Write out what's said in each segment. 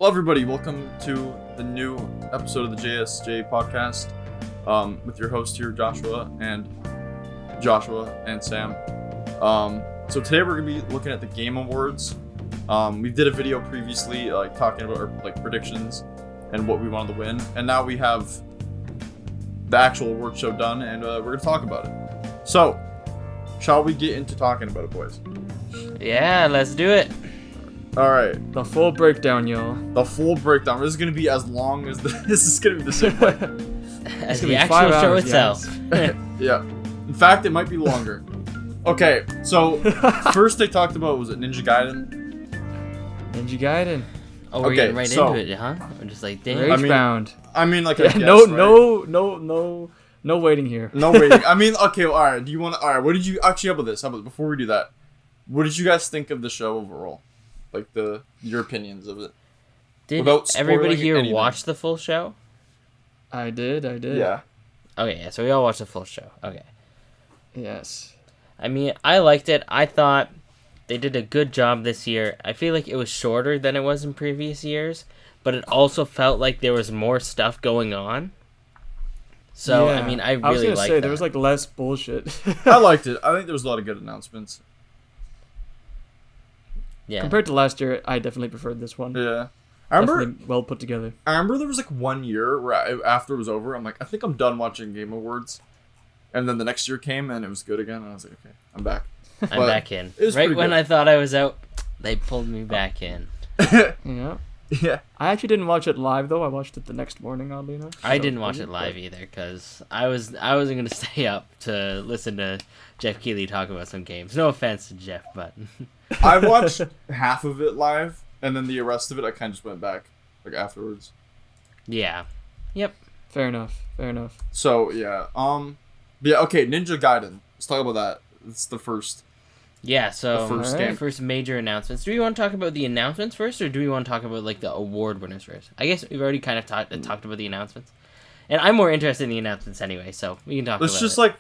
Hello, everybody. Welcome to the new episode of the JSJ podcast with your host here, Joshua and Sam. So today we're gonna be looking at the Game Awards. We did a video previously, talking about our predictions and what we wanted to win, and now we have the actual award show done, and we're gonna talk about it. So, shall we get into talking about it, boys? Yeah, let's do it. All right. The full breakdown, y'all. The full breakdown. This is gonna be as long as this is gonna be the same way. As the actual show itself. Yeah. In fact, it might be longer. Okay, so first they talked about, was it Ninja Gaiden? Ninja Gaiden. Oh, we're getting right into it, huh? I'm just like, damn. Ragebound. I mean, like, yeah, guess, no waiting here. No waiting. I mean, okay, well, all right. Do you want to? All right. What did you actually? How about this? How about before we do that? What did you guys think of the show overall? Like your opinions of it. Did everybody here watch the full show? I did. Yeah. Okay, yeah, so we all watched the full show. Okay. Yes. I mean, I liked it. I thought they did a good job this year. I feel like it was shorter than it was in previous years, but it also felt like there was more stuff going on. So, yeah. I mean, I really liked it. I was going to say, there was, less bullshit. I liked it. I think there was a lot of good announcements. Yeah. Compared to last year, I definitely preferred this one. Yeah. I remember definitely well put together. I remember there was 1 year where after it was over, I'm like, I think I'm done watching Game Awards. And then the next year came and it was good again. And I was like, okay, I'm back. I'm back in. Right when I thought I was out, they pulled me back in. Yeah. Yeah. I actually didn't watch it live though. I watched it the next morning, oddly enough. I didn't watch it live either because I wasn't gonna stay up to listen to Jeff Keighley talk about some games. No offense to Jeff, but I watched half of it live, and then the rest of it I kind of just went back afterwards. Yeah. Yep. Fair enough. So yeah. Yeah. Okay. Ninja Gaiden. Let's talk about that. It's the first. Yeah, so the first major announcements. Do we want to talk about the announcements first, or do we want to talk about the award winners first? I guess we've already kind of talked about the announcements, and I'm more interested in the announcements anyway, so we can talk. Let's about just it.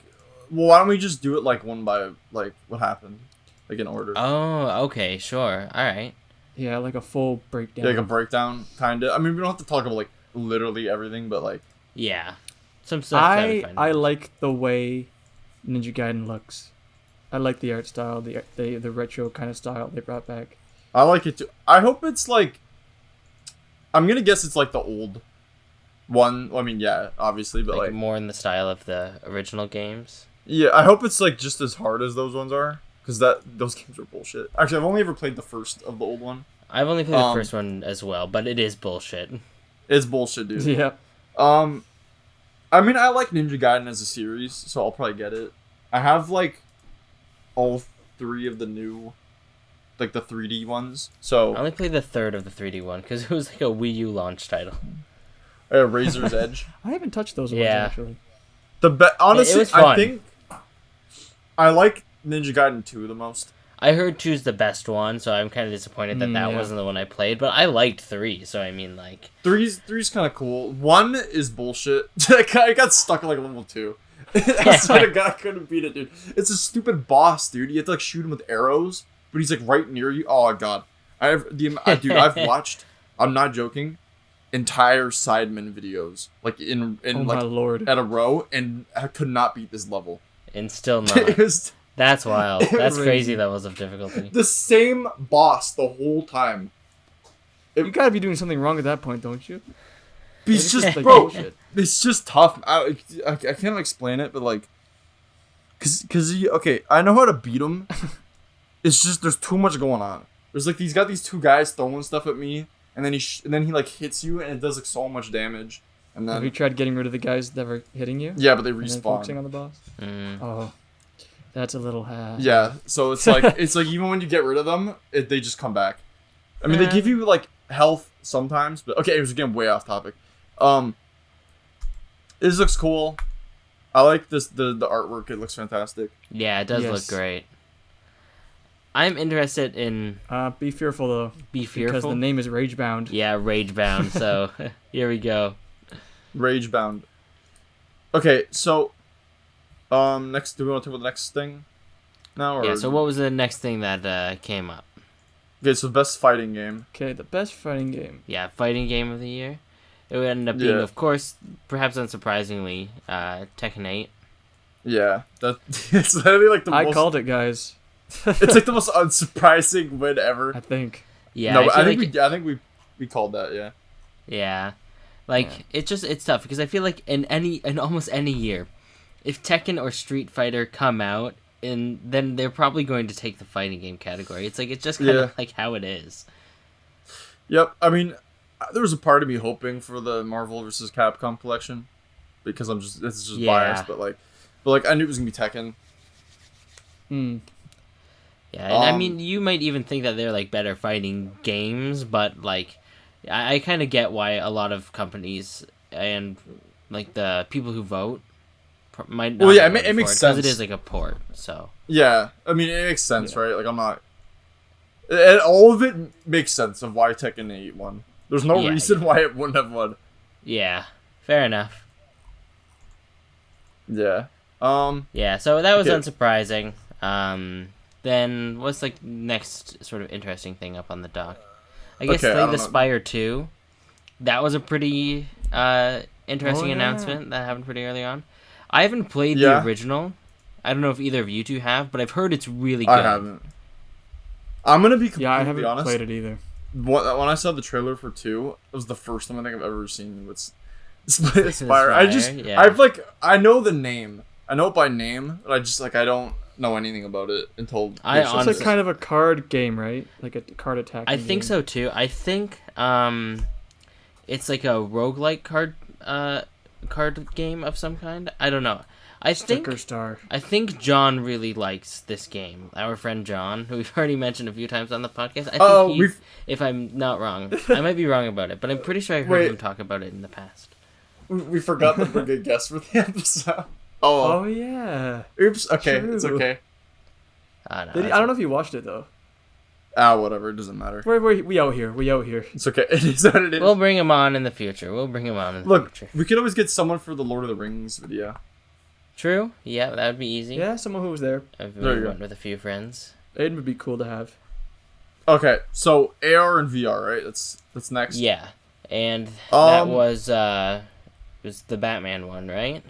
Well, why don't we just do it one by what happened, in order? Oh, okay, sure, all right. Yeah, a full breakdown. Yeah, a breakdown, kind of. I mean, we don't have to talk about literally everything, but yeah, some stuff. I like the way Ninja Gaiden looks. I like the art style, the retro kind of style they brought back. I like it too. I hope it's I'm gonna guess it's the old one. I mean, yeah, obviously, but more in the style of the original games. Yeah, I hope it's just as hard as those ones are, because those games are bullshit. Actually, I've only ever played the first of the old one. I've only played the first one as well, but it is bullshit. It's bullshit, dude. Yeah. I mean, I like Ninja Gaiden as a series, so I'll probably get it. I have all three of the new, the 3D ones. So I only played the third of the 3D one because it was a Wii U launch title. Razor's Edge. I haven't touched those ones actually. Honestly, it was fun. I think I like Ninja Gaiden 2 the most. I heard 2's the best one, so I'm kind of disappointed that wasn't the one I played. But I liked 3, so I mean, 3's kind of cool. 1 is bullshit. I got stuck at level 2. I swear to God, I couldn't beat it, dude. It's a stupid boss, dude. You have to shoot him with arrows, but he's right near you. Oh God, I've watched. I'm not joking. Entire Sidemen videos, in my Lord, at a row, and I could not beat this level. And still not. That's wild. That's crazy levels of difficulty. The same boss the whole time. You gotta be doing something wrong at that point, don't you? It's just, bro, it's just tough. I can't explain it, but okay, I know how to beat him. It's just there's too much going on. There's he's got these two guys throwing stuff at me, and then he hits you, and it does so much damage. And then have you tried getting rid of the guys that were hitting you? Yeah, but they respawn. And then focusing on the boss. Oh, that's a little half. Yeah, so it's it's even when you get rid of them, they just come back. I mean, they give you health sometimes, but okay, it was again way off topic. This looks cool. I like the artwork. It looks fantastic. Yeah, it does look great. I'm interested in... be fearful, though. Be fearful? Because the name is Ragebound. Yeah, Ragebound, so here we go. Ragebound. Okay, so... next, do we want to talk about the next thing now? Or... Yeah, so what was the next thing that came up? Okay, so best fighting game. Okay, the best fighting game. Yeah, fighting game of the year. It would end up being, Yeah. of course, perhaps unsurprisingly, Tekken 8. Yeah, it's literally like the I most. called it, guys. It's like the most unsurprising win ever. I think. Yeah, No, but I feel think like, I think we called that. Yeah. yeah, like it's tough because I feel like in almost any year, if Tekken or Street Fighter come out, then they're probably going to take the fighting game category. It's just kind of like how it is. Yep. I mean, there was a part of me hoping for the Marvel vs. Capcom collection because it's just biased, but I knew it was gonna be Tekken. Yeah, and I mean, you might even think that they're like better fighting games, but like, I kind of get why a lot of companies and like the people who vote might. Not it makes sense because it is like a port. So yeah, I mean it makes sense, right? Like I'm not. And all of it makes sense of why Tekken 8 won. There's no reason why it wouldn't have won. Yeah, fair enough. Yeah. Yeah, so that was okay. unsurprising. Then what's like next sort of interesting thing up on the dock? I guess Slay the Spire 2. That was a pretty interesting announcement that happened pretty early on. I haven't played the original. I don't know if either of you two have, but I've heard it's really good. I haven't. I'm gonna be completely honest. Yeah, I haven't played it either. When I saw the trailer for 2, it was the first time I think I've ever seen with Slay the Spire. I know the name. I know it by name, but I don't know anything about it until it's like kind of a card game, right? Like a card attack. I think so too. I think it's like a roguelike card game of some kind. I don't know. I think John really likes this game. Our friend John, who we've already mentioned a few times on the podcast. I think if I'm not wrong, I might be wrong about it, but I'm pretty sure I heard him talk about it in the past. We forgot to bring a guest for the episode. Oh yeah. Oops. Okay, True. It's okay. I don't know if you watched it though. Whatever. It doesn't matter. We out here. It's okay. It is what it is. We'll bring him on in the future. Look, we could always get someone for the Lord of the Rings video. True. Yeah, that would be easy. Yeah, someone who was there. If we went with a few friends. Aiden would be cool to have. Okay, so AR and VR, right? That's next. Yeah, and that was the Batman one, right?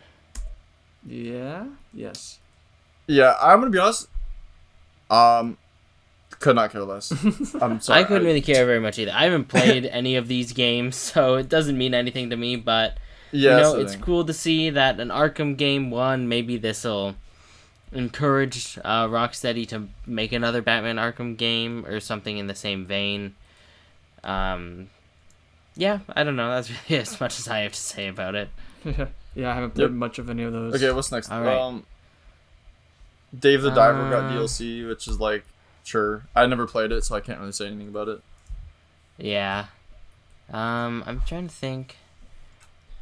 Yeah. Yes. Yeah, I'm gonna be honest. Could not care less. I'm sorry. I couldn't really care very much either. I haven't played any of these games, so it doesn't mean anything to me. But it's cool to see that an Arkham game won. Maybe this will encourage Rocksteady to make another Batman Arkham game or something in the same vein. Yeah, I don't know. That's really as much as I have to say about it. Yeah, I haven't played much of any of those. Okay, what's next? All right. Dave the Diver got DLC, which is like, sure. I never played it, so I can't really say anything about it. Yeah. I'm trying to think.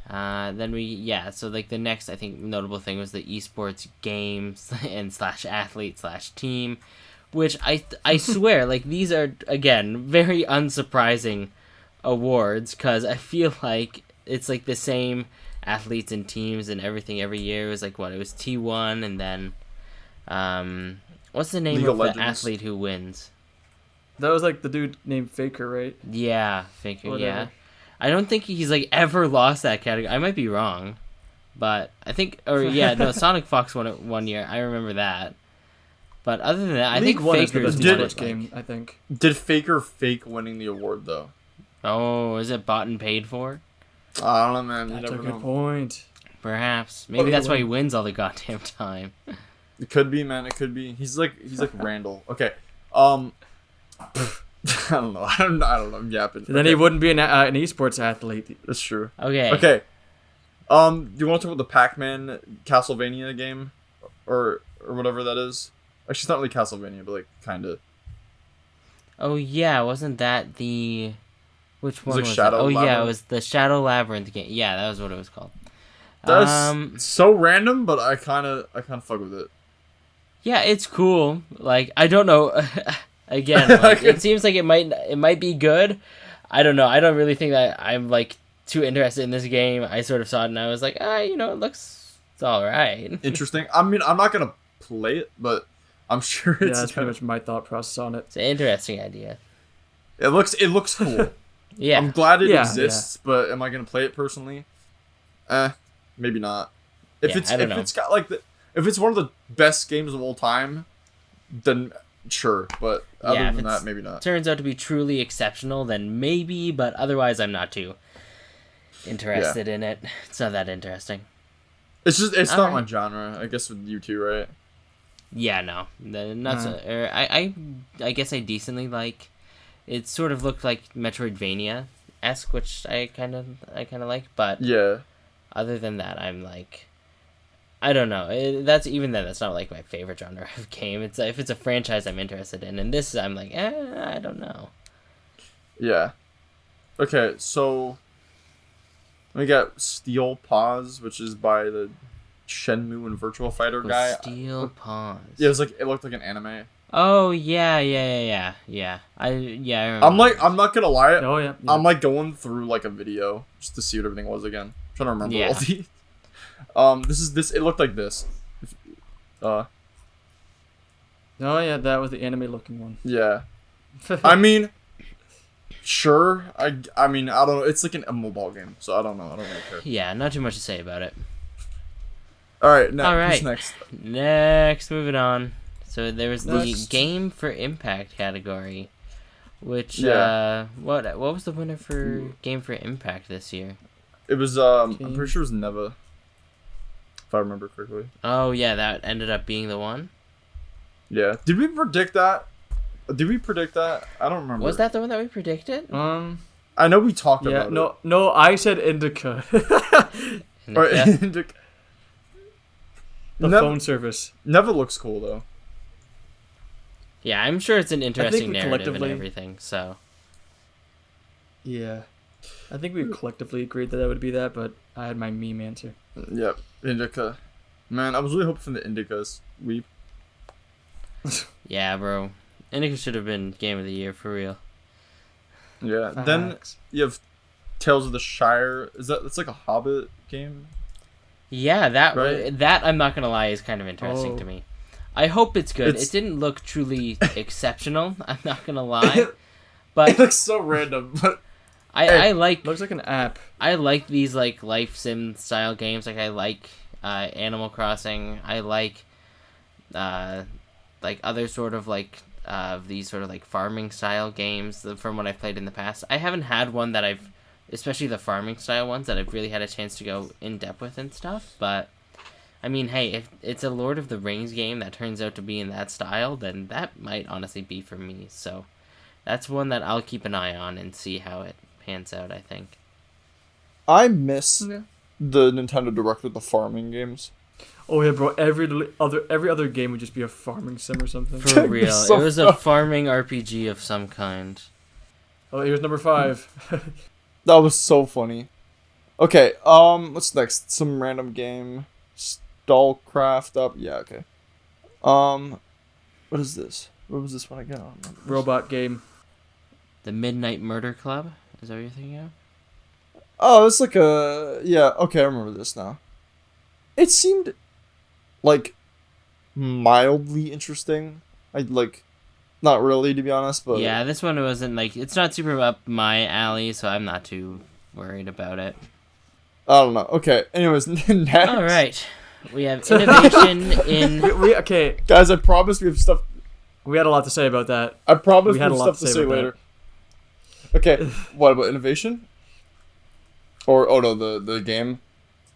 So like the next, I think, notable thing was the esports games and /athlete/team, which I swear, like, these are, again, very unsurprising awards, because I feel like it's like the same athletes and teams and everything every year. It was like, it was T1, and then what's the name of the athlete who wins? That was like the dude named Faker, right? Yeah, Faker. Whatever. Yeah, I don't think he's like ever lost that category. I might be wrong, but I think, Sonic Fox won it one year. I remember that. But other than that, I think Faker is the best game. I think. Did Faker fake winning the award though? Oh, is it bought and paid for? I don't know, man. That's a good point. Perhaps. Maybe that's why he wins all the goddamn time. It could be, man. It could be. He's like Randall. Okay. I don't know. I don't know. I'm yapping. Then he wouldn't be an esports athlete. That's true. Okay. Okay. Do you want to talk about the Pac-Man Castlevania game, or whatever that is? Actually, it's not really Castlevania, but like kind of. Oh yeah, wasn't that the? Which one was Shadow it? Oh Labyrinth? Yeah, it was the Shadow Labyrinth game. Yeah, that was what it was called. That's so random, but I kind of fuck with it. Yeah, it's cool. Like, I don't know. Again, like, it seems like it might be good. I don't know. I don't really think that I'm like too interested in this game. I sort of saw it and I was like, it looks all right. Interesting. I mean, I'm not gonna play it, but I'm sure it's that's pretty much my thought process on it. It's an interesting idea. It looks cool. Yeah. I'm glad it Yeah, exists, but am I gonna play it personally? Maybe not. If Yeah, I don't know. it's got like if it's one of the best games of all time, then sure. But Yeah, other if than it's- that, maybe not. turns out to be truly exceptional, then maybe, but otherwise I'm not too interested in it. It's not that interesting. It's not Alright. my genre. I guess with you two, right? Yeah, no. I guess I decently like. It sort of looked like Metroidvania-esque, which I kind of like, but Yeah. other than that, I'm like, I don't know. That's not like my favorite genre of game. It's if it's a franchise I'm interested in, and this I'm like, I don't know. Yeah. Okay, so we got Steel Paws, which is by the Shenmue and Virtual Fighter guy. Steel Paws. Yeah, it looked like an anime. Oh yeah. I remember. I'm not gonna lie. Oh yeah. I'm like going through like a video just to see what everything was again. I'm trying to remember Yeah. all these. It looked like this. Oh yeah, that was the anime looking one. Yeah. I mean, sure. I mean, I don't know. It's like a mobile game, so I don't know. I don't really care. Yeah, not too much to say about it. All right. Next. All right. Who's next? Next, moving on. So there was the Next. Game for Impact category, which Yeah. what was the winner for Game for Impact this year? It was I'm pretty sure it was Neva, if I remember correctly. Oh yeah, that ended up being the one. Yeah. Did we predict that? I don't remember. Was that the one that we predicted? I know we talked about it. No, I said Indica. Or, Yeah. The Neva, phone service. Neva looks cool though. Yeah, I'm sure it's an interesting we narrative and collectively- everything. So Yeah. I think we collectively agreed that would be that, but I had my meme answer. Yep. Indica. Man, I was really hoping for the Indicas. yeah, bro, Indica should have been Game of the Year for real. Yeah. Then Facts. you have Tales of the Shire. That's like a Hobbit game? Yeah, that Right. that I'm not gonna lie is kind of interesting Oh. to me. I hope it's good. It's- It didn't look truly exceptional. I'm not gonna lie, but It looks so random, but I like Looks like an app. I like these like life sim style games. Like I like Animal Crossing. I like other sort of these sort of like farming style games from what I've played in the past. I haven't had one that I've, especially the farming style ones that I've really had a chance to go in depth with and stuff. But I mean, hey, if it's a Lord of the Rings game that turns out to be in that style, then that might honestly be for me. So that's one that I'll keep an eye on and see how it pans out, I think. I miss Yeah. the Nintendo Direct with the farming games. Oh yeah, bro. Every other game would just be a farming sim or something. For real. So It was a farming RPG of some kind. Oh, here's number 5. That was so funny. Okay, what's next? Some random game. Stallcraft up. Yeah, okay. What is this? What was this one again? I don't remember. Robot game. The Midnight Murder Club? Is that what you're thinking of? Oh, it's like yeah, okay, I remember this now. It seemed like mildly interesting. Not really to be honest, but Yeah, this one wasn't it's not super up my alley, so I'm not too worried about it. I don't know. Okay, anyways, next. All right. We have innovation in Okay, Guys, I promise we have stuff. we had a lot to say about that. I promise We we had have a lot stuff to to say say about later. Okay, what about innovation? Or oh no, the game.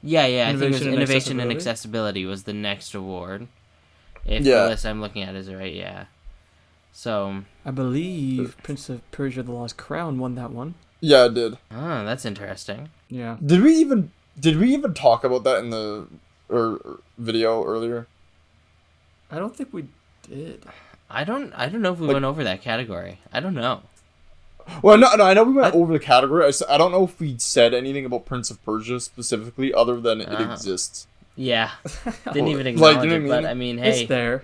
Yeah, I think it was Innovation and innovation and accessibility? accessibility was the next award. If Yeah. the list I'm looking at is right, yeah. So, I believe Prince of Persia: The Lost Crown won that one. Yeah, it did. that's interesting. Yeah. Did we even talk about that in the video earlier? I don't think we did. I don't know if we Like- went over that category. I don't know. Well, no, I know we went over the category. I don't know if we said anything about Prince of Persia specifically, other than it exists. Yeah. Didn't even Like, acknowledge you know it, what I but mean? I mean, hey. It's there.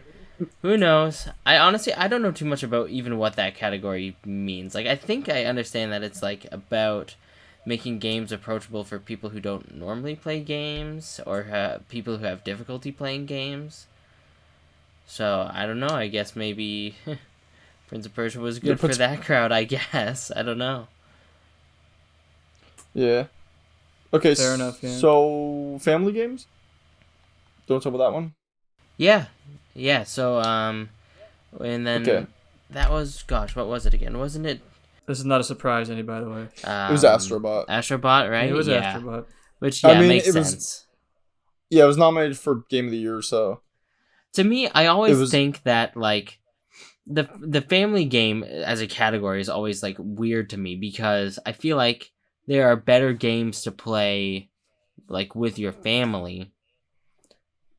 Who knows? I honestly don't know too much about even what that category means. I think I understand that it's about making games approachable for people who don't normally play games or people who have difficulty playing games. So, I don't know. I guess maybe Prince of Persia was good for that crowd, I guess. I don't know. Yeah. Okay, Fair enough, yeah. So, family games? Don't talk about that one? Yeah. So, and then that was, gosh, what was it again? Wasn't it? This is not a surprise to any, by the way. It was Astrobot. Astrobot, right? It was Astrobot. Which, makes sense. Yeah, it was nominated for Game of the Year, so. To me, I always think that, like, the family game as a category is always, like, weird to me because I feel like there are better games to play, like, with your family.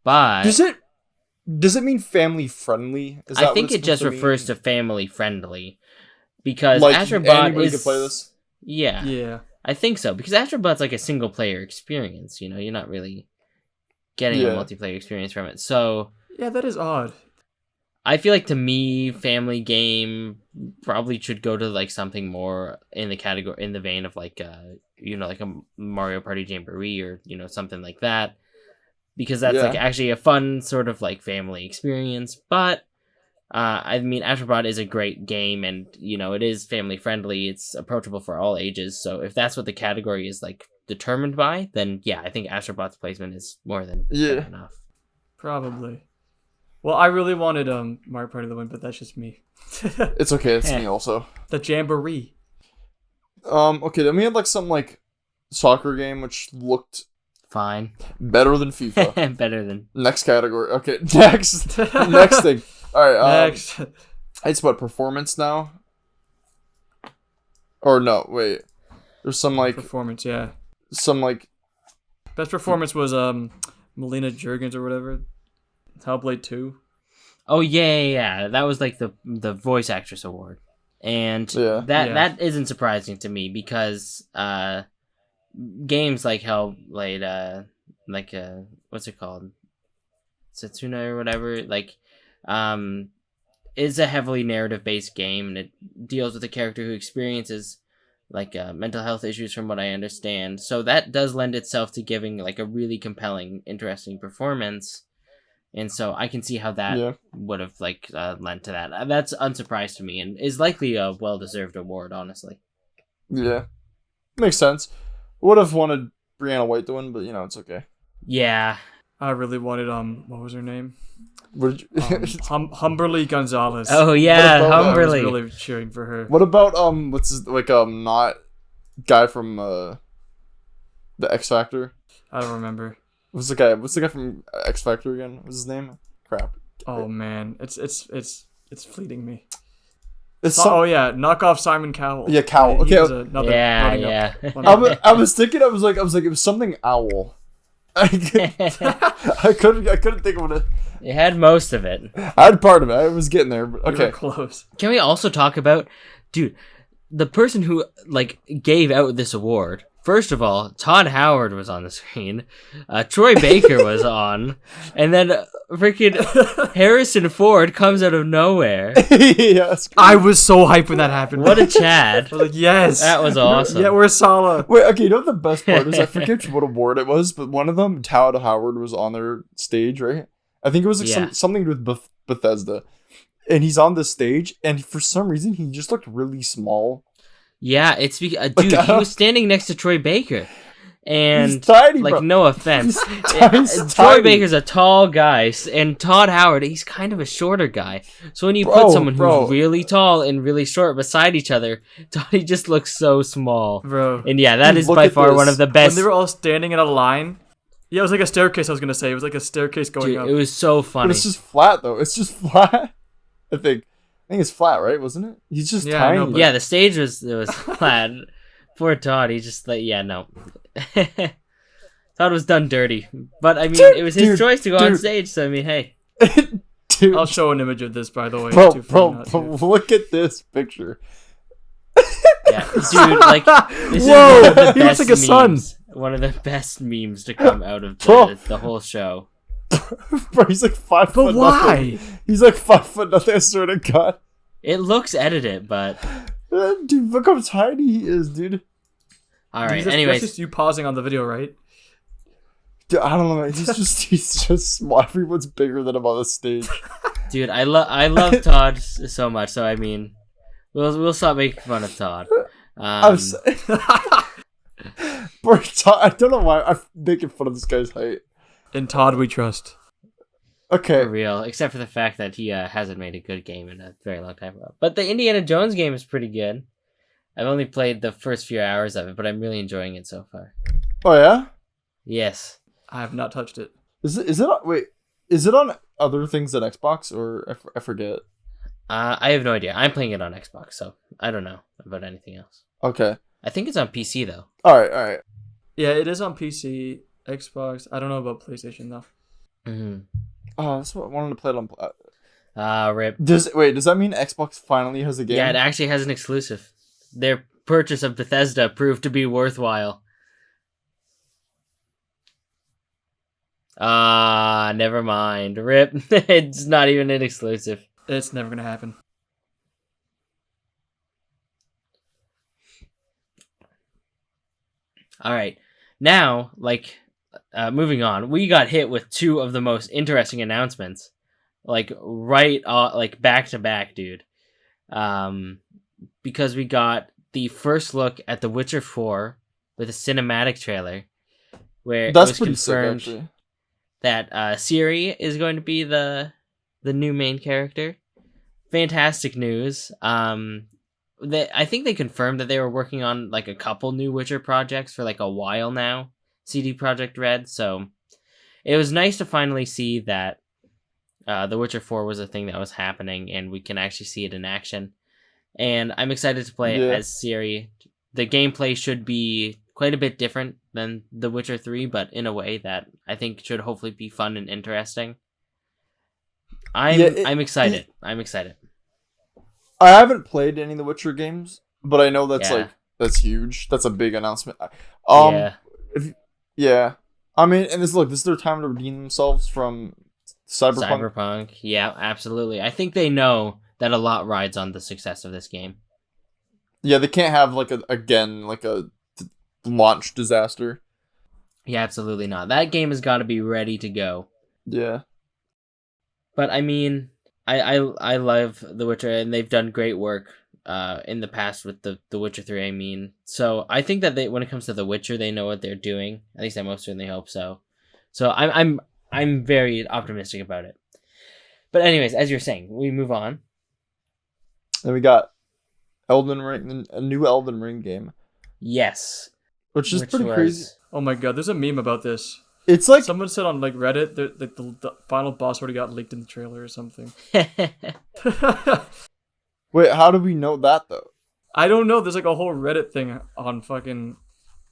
But does it mean family friendly? I think it just refers to family friendly because like Astrobot anybody could play this. Yeah, I think so because Astrobot's like a single player experience. You know, you're not really getting a multiplayer experience from it. So yeah, that is odd. I feel like to me, family game probably should go to like something more in the vein of like like a Mario Party Jamboree or something like that. Because that's like actually a fun sort of like family experience. But I mean, Astrobot is a great game, and it is family friendly. It's approachable for all ages. So if that's what the category is like determined by, then yeah, I think Astrobot's placement is more than good enough. Probably. Well, I really wanted Mario Party to win, but that's just me. It's okay. It's me also. The Jamboree. Okay. Then we had like some like soccer game which looked fine, better than FIFA. Better than next category. Okay, next thing. All right. Next. It's about performance now. Or no, wait. There's some like performance. Yeah. Some like best performance was Melina Juergens or whatever. Hellblade 2. Oh yeah. That was like the voice actress award, and that isn't surprising to me because games like Hellblade, what's it called, Setsuna or whatever, like, is a heavily narrative based game, and it deals with a character who experiences like mental health issues, from what I understand. So that does lend itself to giving like a really compelling, interesting performance, and so I can see how that would have like lent to that. That's unsurprised to me, and is likely a well deserved award, honestly. Yeah, makes sense. Would have wanted Brianna White to win, but it's okay. Yeah. I really wanted what was her name? Humberly Humberly Gonzalez. Oh yeah, Humberly. I was really cheering for her. What about what's his, like not guy from the X Factor? I don't remember. What's the guy from X Factor again? What's his name? Crap. Oh man, it's fleeting me. Knock off Simon Cowell. Yeah, Cowell. Okay. Yeah. I was thinking. I was like, it was something owl. I couldn't think of it. You had most of it. I had part of it. I was getting there. But okay. You were close. Can we also talk about, dude, the person who like gave out this award? First of all, Todd Howard was on the screen. Troy Baker was on. And then freaking Harrison Ford comes out of nowhere. Yes. I was so hyped when that happened. What a Chad. I was like, yes. That was awesome. Yeah, we're Sala. Wait, okay, you know what the best part is? I forget what award it was, but one of them, Todd Howard, was on their stage, right? I think it was like something with Bethesda. And he's on the stage, and for some reason, he just looked really small. Yeah, it's because, dude, he was standing next to Troy Baker. And, he's tiny, like, bro. No offense. He's Troy tiny. Baker's a tall guy, and Todd Howard, he's kind of a shorter guy. So when you put someone who's really tall and really short beside each other, Toddy just looks so small. Bro. And yeah, that is by far one of the best. When they were all standing in a line. Yeah, it was like a staircase, I was going to say. It was like a staircase going up. It was so funny. But it's just flat, though. It's just flat. I think it's flat, right? Wasn't it? He's just tiny. No, yeah, the stage was flat. Poor Todd. He just no. Todd was done dirty, but I mean, it was his choice to go on stage. So I mean, hey. Dude. I'll show an image of this, by the way. Bro, look at this picture. Yeah, dude, like this is one of the best like memes. One of the best memes to come out of the whole show. Bro, he's like 5 foot. But why? Nothing. He's like 5 foot nothing. I swear to God. It looks edited, but dude, look how tiny he is, dude. All right. Anyways, that's just you pausing on the video, right? Dude, I don't know. He's just small. Everyone's bigger than him on the stage. Dude, I love Todd so much. So I mean, we'll stop making fun of Todd. Poor Todd. I don't know why I'm making fun of this guy's height. In Todd we trust. Okay. For real, except for the fact that he hasn't made a good game in a very long time. But the Indiana Jones game is pretty good. I've only played the first few hours of it, but I'm really enjoying it so far. Oh yeah. Yes. I have not touched it. Is it on other things than Xbox, or I forget? I have no idea. I'm playing it on Xbox, so I don't know about anything else. Okay. I think it's on PC though. All right. Yeah, it is on PC, Xbox. I don't know about PlayStation though. Mm-hmm. Oh, that's what I wanted to play it on. Rip. Does that mean Xbox finally has a game? Yeah, it actually has an exclusive. Their purchase of Bethesda proved to be worthwhile. Never mind. Rip. It's not even an exclusive. It's never gonna happen. All right. Now, moving on, we got hit with two of the most interesting announcements, back to back, dude. Because we got the first look at The Witcher 4 with a cinematic trailer, where That's it was pretty sick, confirmed actually. that Ciri is going to be the new main character. Fantastic news. I think they confirmed that they were working on a couple new Witcher projects for a while now. CD Projekt Red, so it was nice to finally see that The Witcher 4 was a thing that was happening, and we can actually see it in action. And I'm excited to play it as Ciri. The gameplay should be quite a bit different than The Witcher 3, but in a way that I think should hopefully be fun and interesting. I'm excited. I'm excited. I haven't played any of the Witcher games, but I know that's Yeah. that's huge. That's a big announcement. Yeah. I mean, and this is their time to redeem themselves from Cyberpunk. Yeah, absolutely. I think they know that a lot rides on the success of this game. Yeah, they can't have a launch disaster. Yeah, absolutely not. That game has got to be ready to go. Yeah. But I mean, I love The Witcher, and they've done great work in the past with the Witcher 3, I mean. So I think that when it comes to The Witcher, they know what they're doing. At least I most certainly hope so. So I'm very optimistic about it. But anyways, as you're saying, we move on. Then we got Elden Ring, a new Elden Ring game. Yes. Which is pretty crazy. Oh my god, there's a meme about this. It's like someone said on Reddit that the final boss already got leaked in the trailer or something. Wait, how do we know that though? I don't know. There's a whole Reddit thing on fucking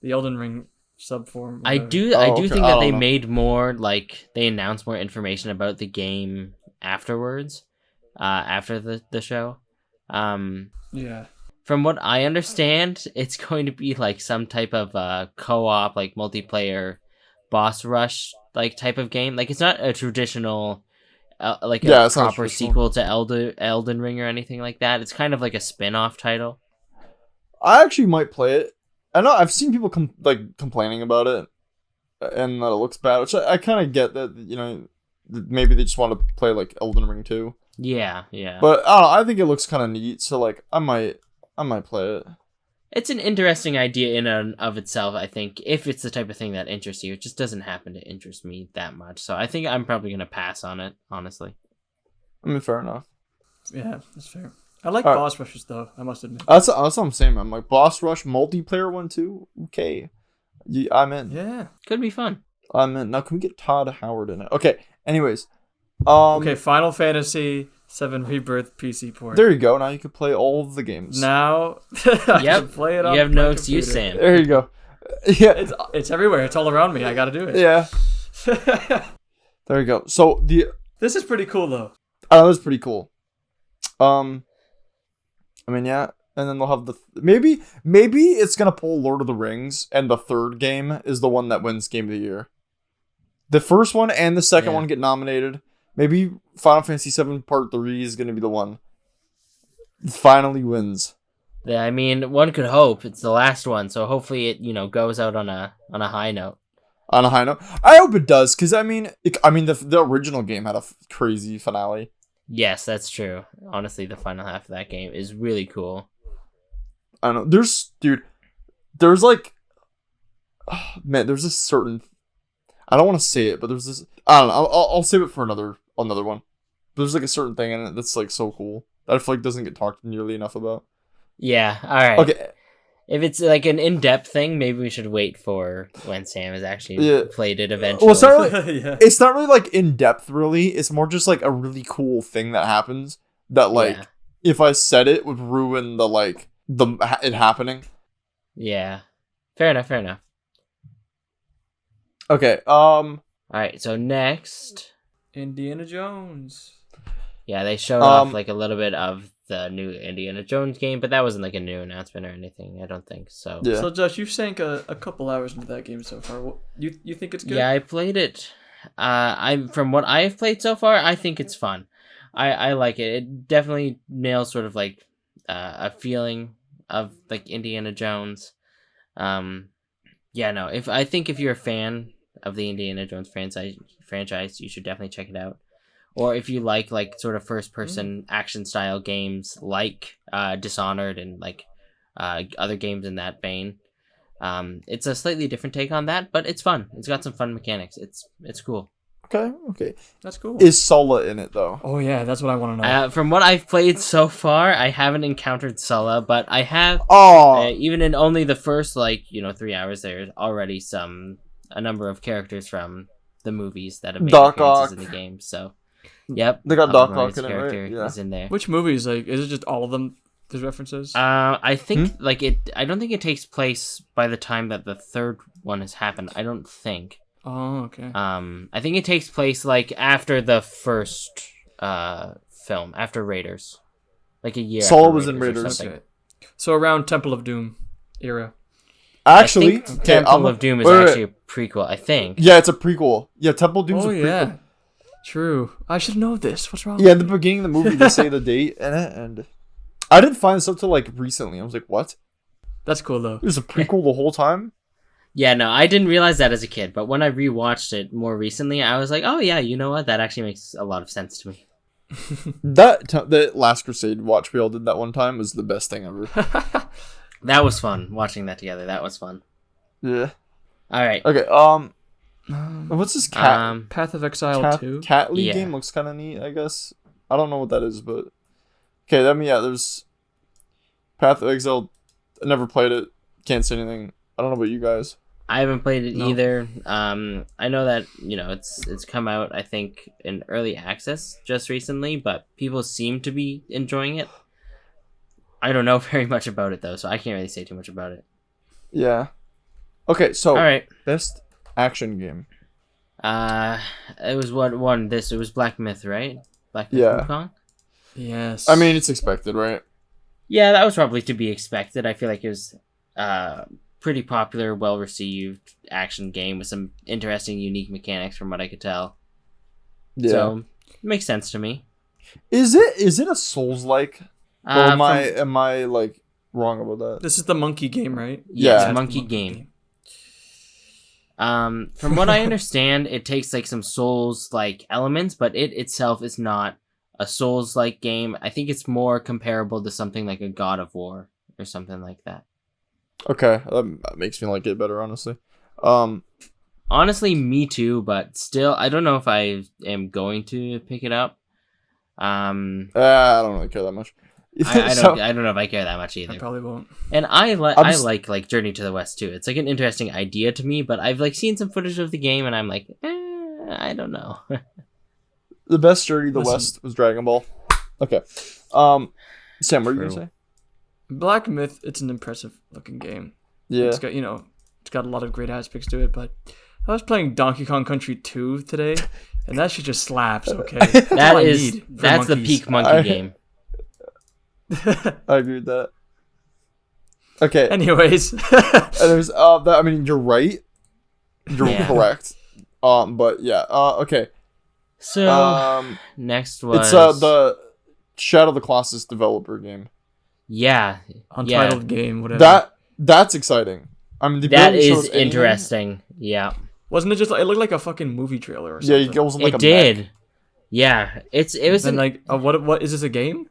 the Elden Ring subforum. I do think that they made more they announced more information about the game afterwards, after the show. Yeah. From what I understand, it's going to be some type of co-op, multiplayer boss rush type of game. It's not a traditional a proper sequel to Elden Ring or anything like that. It's kind of like a spin-off title. I actually might play it. I know I've seen people complaining about it and that it looks bad, which I kind of get that, maybe they just want to play Elden Ring 2. Yeah. But I don't know, I think it looks kind of neat, so I might play it. It's an interesting idea in and of itself, I think, if it's the type of thing that interests you. It just doesn't happen to interest me that much. So I think I'm probably going to pass on it, honestly. I mean, fair enough. Yeah, that's fair. I like boss rushes, though, I must admit. That's what I'm saying, man. Boss rush, multiplayer one, too? Okay. I'm in. Yeah. Could be fun. I'm in. Now, can we get Todd Howard in it? Okay, anyways. Okay, Final Fantasy 7 Rebirth PC port. There you go. Now you can play all of the games. Now, yep. Play it on you have my no computer. excuse, Sam. There you go. Yeah, it's everywhere. It's all around me. I gotta do it. Yeah. There you go. So this is pretty cool, though. That's pretty cool. I mean, yeah, and then they'll have maybe it's gonna pull Lord of the Rings, and the third game is the one that wins Game of the Year. The first one and the second one get nominated. Maybe Final Fantasy VII Part 3 is gonna be the one that finally wins. Yeah, I mean, one could hope it's the last one, so hopefully it goes out on a high note. On a high note, I hope it does, because I mean, the original game had a crazy finale. Yes, that's true. Honestly, the final half of that game is really cool. I don't know. There's like, man, there's this certain. I don't want to say it, but there's this. I don't know. I'll save it for another one. But there's like a certain thing in it that's like so cool that I feel like doesn't get talked nearly enough about. Yeah. All right. Okay. If it's like an in-depth thing, maybe we should wait for when Sam has actually played it eventually. Well, it's not really, Yeah. it's not really like in depth. Really, it's more just like a really cool thing that happens. That like, if I said it, would ruin it happening. Yeah. Fair enough. Okay. All right. So next, Indiana Jones. yeah, they showed off like a little bit of the new Indiana Jones game, but that wasn't like a new announcement or anything. I don't think so. Yeah. So Josh, you've sank a couple hours into that game so far. You think it's good? Yeah, I played it. From what I've played so far, I think it's fun. I like it. It definitely nails sort of like a feeling of like Indiana Jones. Yeah, no. If you're a fan of the Indiana Jones franchise, you should definitely check it out. Or if you like sort of first person action style games like Dishonored and like other games in that vein. It's a slightly different take on that, but it's fun. It's got some fun mechanics. It's cool. Okay. That's cool. Is Sulla in it though? Oh yeah, that's what I want to know. From what I've played so far, I haven't encountered Sulla, but I have. Even in only the first 3 hours, there's already a number of characters from the movies that have made appearances in the game. So, yep, they got Doc Martin's Ock in it, right? character Yeah. is in there. Which movies? Like, is it just all of them? There's references. I think I don't think it takes place by the time that the third one has happened. I don't think. Oh, okay. I think it takes place after the first film, after Raiders, like a year. Sulla after was in Raiders. or something. Okay. So around Temple of Doom era. Actually, I think Temple of Doom is actually a prequel. I think. Yeah, it's a prequel. Yeah, Temple of Doom's a Oh prequel. yeah. True. I should know this. What's wrong? Yeah, at the beginning of the movie, they say the date in it, and I didn't find this up till recently. I was like, what? That's cool though. There's a prequel the whole time? Yeah, no, I didn't realize that as a kid, but when I rewatched it more recently, I was like, oh yeah, you know what? That actually makes a lot of sense to me. The Last Crusade watch we all did that one time was the best thing ever. That was fun watching that together. That was fun. Yeah. All right. Okay. What's this cat? Path of Exile 2. Cat League Yeah. game looks kind of neat, I guess. I don't know what that is, but okay. There's Path of Exile. I never played it. Can't say anything. I don't know about you guys. I haven't played it No. either. I know that it's come out I think in early access just recently, but people seem to be enjoying it. I don't know very much about it though, so I can't really say too much about it. Yeah. Okay, so All right. best action game. It was what won this? It was Black Myth, right? Black Myth Yeah. Wukong? Yes. I mean, it's expected, right? Yeah, that was probably to be expected. I feel like it was pretty popular, well received action game with some interesting, unique mechanics from what I could tell. Yeah. So it makes sense to me. Is it a Souls-like? Or am From- I wrong about that? This is the monkey game, right? Yeah, it's Yeah. a monkey game. From what I understand, it takes some Souls-like elements, but it itself is not a Souls-like game. I think it's more comparable to something like a God of War or something like that. Okay, that makes me like it better, honestly. Honestly, me too, but still, I don't know if I am going to pick it up. I don't really care that much. I So- don't know if I care that much either. I probably won't. And I I'm like Journey to the West too. It's an interesting idea to me, but I've seen some footage of the game and I'm like, I don't know. The best Journey to the Listen. West was Dragon Ball. Okay. Sam, what are you gonna True. say? Black Myth, it's an impressive looking game. Yeah. It's got it's got a lot of great aspects to it, but I was playing Donkey Kong Country 2 today, and that shit just slaps, okay? That's all I need for that's the monkeys. peak monkey game. I agree with that. Okay. Anyways. And there's I mean, you're right. You're Yeah. correct. But yeah. Okay. So next was It's the Shadow of the Colossus developer game. yeah, Untitled game, whatever. That's exciting. I mean, they that barely showed is us anything. interesting. Yeah, Wasn't it just it looked like a fucking movie trailer or Yeah, something? it goes on like it a did. mech. Yeah, it was Then like, what is this, a game?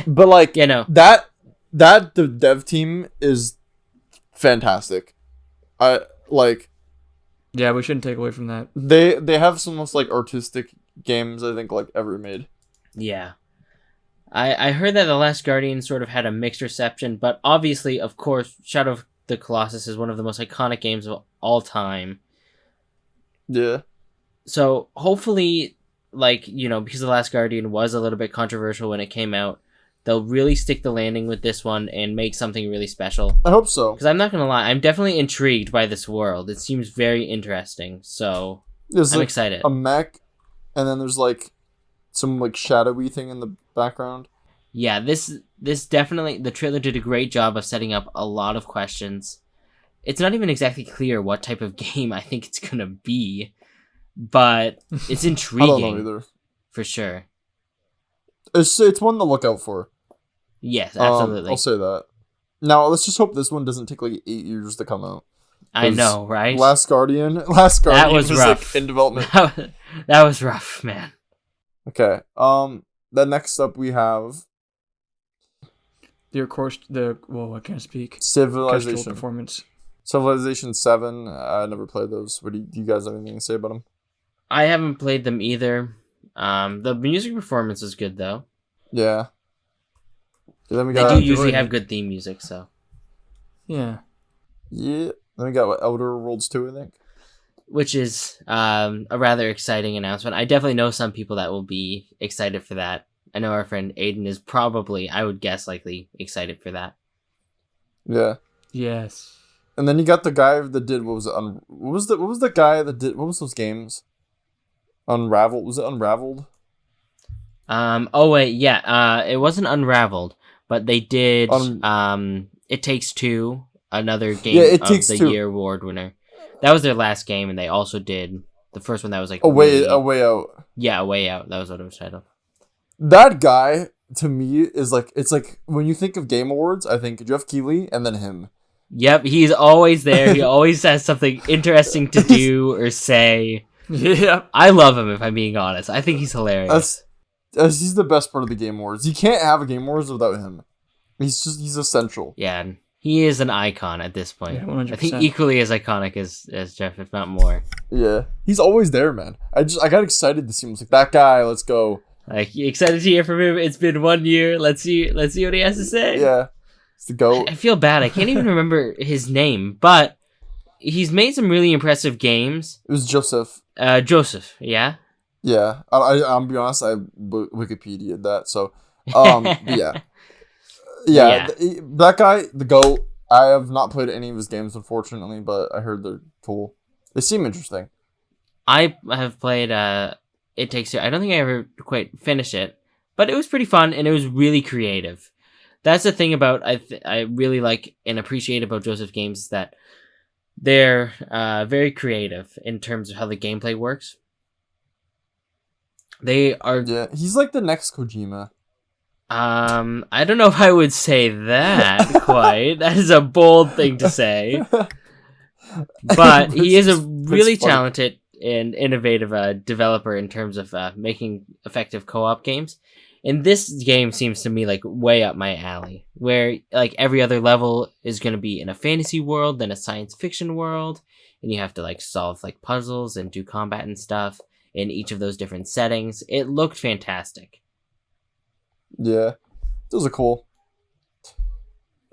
But like, you know, that the dev team is fantastic. I like Yeah, we shouldn't take away from that. they have some most like artistic games I think like ever made. yeah. I heard that The Last Guardian sort of had a mixed reception, but obviously, of course, Shadow of the Colossus is one of the most iconic games of all time. Yeah. So hopefully, like, because The Last Guardian was a little bit controversial when it came out, they'll really stick the landing with this one and make something really special. I hope so. Because I'm not going to lie, I'm definitely intrigued by this world. It seems very interesting, so There's I'm like excited. a mech, and then there's like some like shadowy thing in the background. Yeah, this definitely, the trailer did a great job of setting up a lot of questions. It's not even exactly clear what type of game I think it's going to be, but it's intriguing. I don't know either. For sure. It's one to look out for. Yes, absolutely. I'll say that. Now, let's just hope this one doesn't take like 8 years to come out. I know, right? Last Guardian that was rough. Like in development. That was rough, man. Okay. Then next up we have I can't speak. Civilization. Performance. Civilization 7. I never played those. What do you guys have anything to say about them? I haven't played them either. The music performance is good though. Yeah. Then we they got. do usually have good theme music, so. Yeah. Yeah. Then we got Outer Worlds 2, I think. Which is a rather exciting announcement. I definitely know some people that will be excited for that. I know our friend Aiden is probably, I would guess, likely excited for that. Yeah. Yes. And then you got the guy that did what was the guy that did what was those games? Unraveled. Was it Unraveled? Oh wait, yeah. It wasn't Unraveled, but they did It Takes Two, another game of the year award winner. That was their last game, and they also did the first one that was like A Way Out. Yeah, A Way Out. That was what it was titled. That guy to me is like, it's like when you think of Game Awards, I think Jeff Keighley and then him. Yep, he's always there. He always has something interesting to do or say. Yeah, I love him, if I'm being honest. I think he's hilarious. He's the best part of the Game Awards. You can't have a Game Awards without him. He's essential. Yeah, he is an icon at this point. Yeah, 100%. I think equally as iconic as Jeff, if not more. Yeah, he's always there, man. I got excited to see him. I was like, that guy, let's go. Like, excited to hear from him. It's been 1 year. Let's see what he has to say. Yeah, it's the GOAT. I feel bad. I can't even remember his name, but he's made some really impressive games. It was Joseph. Joseph, yeah? Yeah. I'll be honest, I Wikipedia'd that, so, yeah. Yeah, that guy, the GOAT, I have not played any of his games, unfortunately, but I heard they're cool. They seem interesting. I have played, It Takes Two. I don't think I ever quite finished it, but it was pretty fun, and it was really creative. That's the thing about, I really like and appreciate about Joseph games, is that they're very creative in terms of how the gameplay works. They are... Yeah, he's like the next Kojima. I don't know if I would say that quite. That is a bold thing to say. But he is a really talented and innovative developer in terms of making effective co-op games. And this game seems to me like way up my alley, where like every other level is going to be in a fantasy world, then a science fiction world, and you have to like solve like puzzles and do combat and stuff in each of those different settings. It looked fantastic. Yeah, those are cool.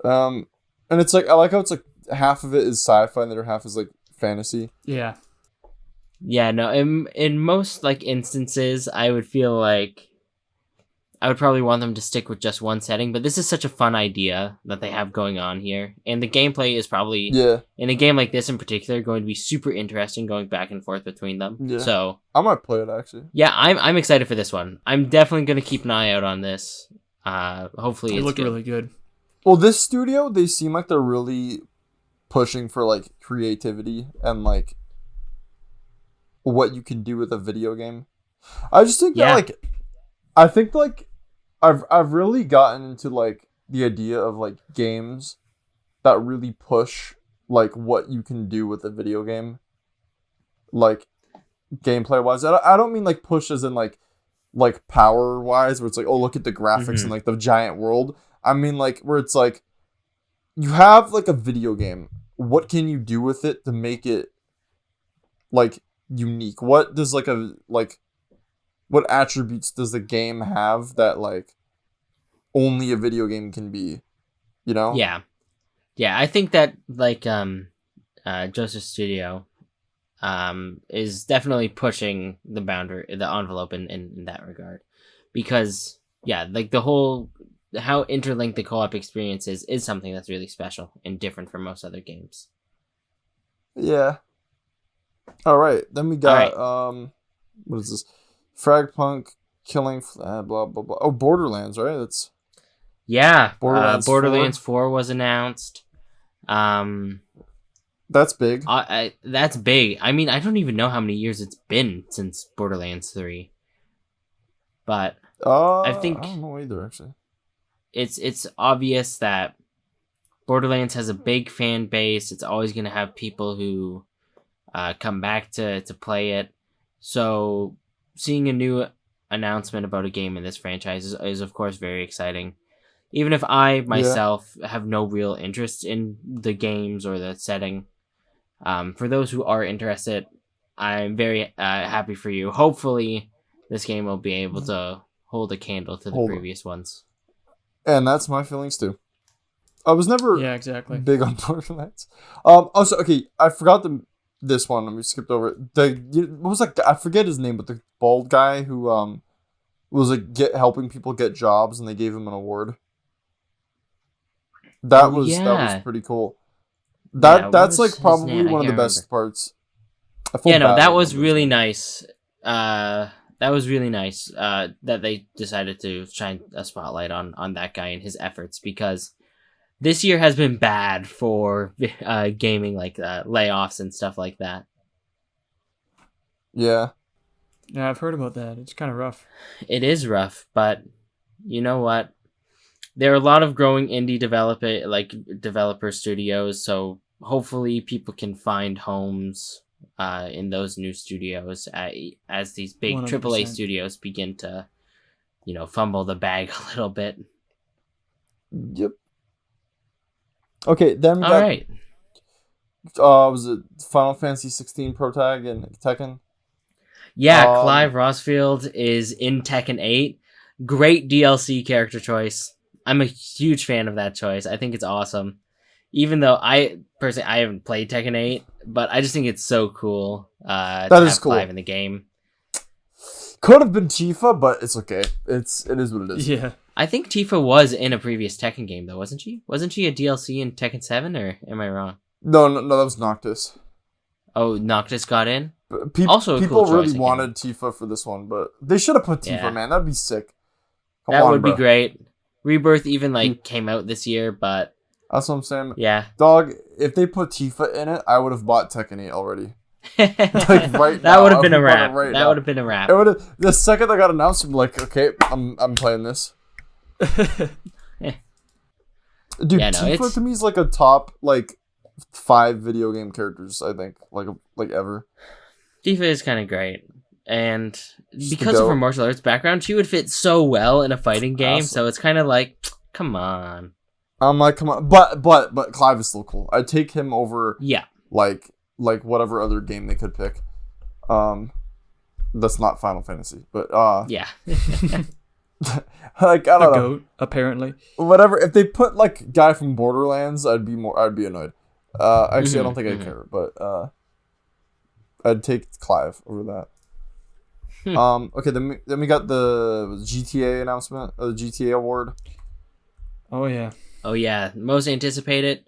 And it's like, I like how it's like half of it is sci-fi and the other half is like fantasy. Yeah. Yeah, no, in most like instances, I would feel like I would probably want them to stick with just one setting, but this is such a fun idea that they have going on here. And the gameplay is probably, in a game like this in particular, going to be super interesting going back and forth between them. Yeah. So I might play it, actually. Yeah, I'm excited for this one. I'm definitely going to keep an eye out on this. Hopefully it looks really good. Well, this studio, they seem like they're really pushing for, like, creativity and, like, what you can do with a video game. I just think that, like... I think, like, I've really gotten into, like, the idea of, like, games that really push, like, what you can do with a video game. Like, gameplay-wise. I don't mean, like, push as in, like, like power wise, where it's like, oh, look at the graphics and like the giant world. I mean, like where it's like you have like a video game. What can you do with it to make it like unique? What does what attributes does the game have that like only a video game can be? You know? Yeah. I think that like Joseph Studio is definitely pushing the envelope in that regard, because like the whole how interlinked the co-op experience is something that's really special and different from most other games. Yeah. All right, then we got what is this? Fragpunk killing blah blah blah. Oh, Borderlands, right? That's Borderlands 4 was announced. That's big. That's big. I mean, I don't even know how many years it's been since Borderlands 3. But I think I don't know either, actually. It's obvious that Borderlands has a big fan base. It's always going to have people who come back to play it. So seeing a new announcement about a game in this franchise is of course very exciting. Even if I myself have no real interest in the games or the setting, for those who are interested, I'm very happy for you. Hopefully, this game will be able to hold a candle to the previous ones. And that's my feelings too. I was never big on Borderlands. Also, okay, I forgot this one. We skipped over it. What was I forget his name, but the bald guy who was like helping people get jobs, and they gave him an award. That was pretty cool. That's like probably one of the best parts. That was really nice. That was really nice that they decided to shine a spotlight on that guy and his efforts, because this year has been bad for gaming, like layoffs and stuff like that. Yeah, I've heard about that. It's kind of rough. It is rough, but you know what? There are a lot of growing indie developer studios, so hopefully people can find homes in those new studios as these big 100%. AAA studios begin to, fumble the bag a little bit. Yep. Okay, then we got... Alright. Was it Final Fantasy 16 Protag and Tekken? Yeah, Clive Rosfield is in Tekken 8. Great DLC character choice. I'm a huge fan of that choice. I think it's awesome. Even though I haven't played Tekken 8, but I just think it's so cool to have Clive in the game. Could have been Tifa, but it's okay. It is what it is. Yeah. I think Tifa was in a previous Tekken game, though, wasn't she? Wasn't she a DLC in Tekken 7, or am I wrong? No, that was Noctis. Oh, Noctis got in? People really wanted Tifa for this one, but they should have put Tifa, man. That'd be sick. That would be great. Rebirth even came out this year, but that's what I'm saying. Yeah, dog. If they put Tifa in it, I would have bought Tekken 8 already. That would have been a wrap. That would have been a wrap. The second I got announced, I'm like, okay, I'm playing this. Dude, Tifa to me is like a top 5 video game characters. I think like ever. Tifa is kind of great. And because of her martial arts background, she would fit so well in a fighting game. Awesome. So it's kind of like, come on. I'm like, come on. But Clive is still cool. I'd take him over like whatever other game they could pick. That's not Final Fantasy. But yeah. I don't know. Goat, apparently. Whatever. If they put guy from Borderlands, I'd be annoyed. Actually I don't think I'd care, but I'd take Clive over that. Okay, then we got the GTA announcement, the GTA award. Oh yeah, most anticipated.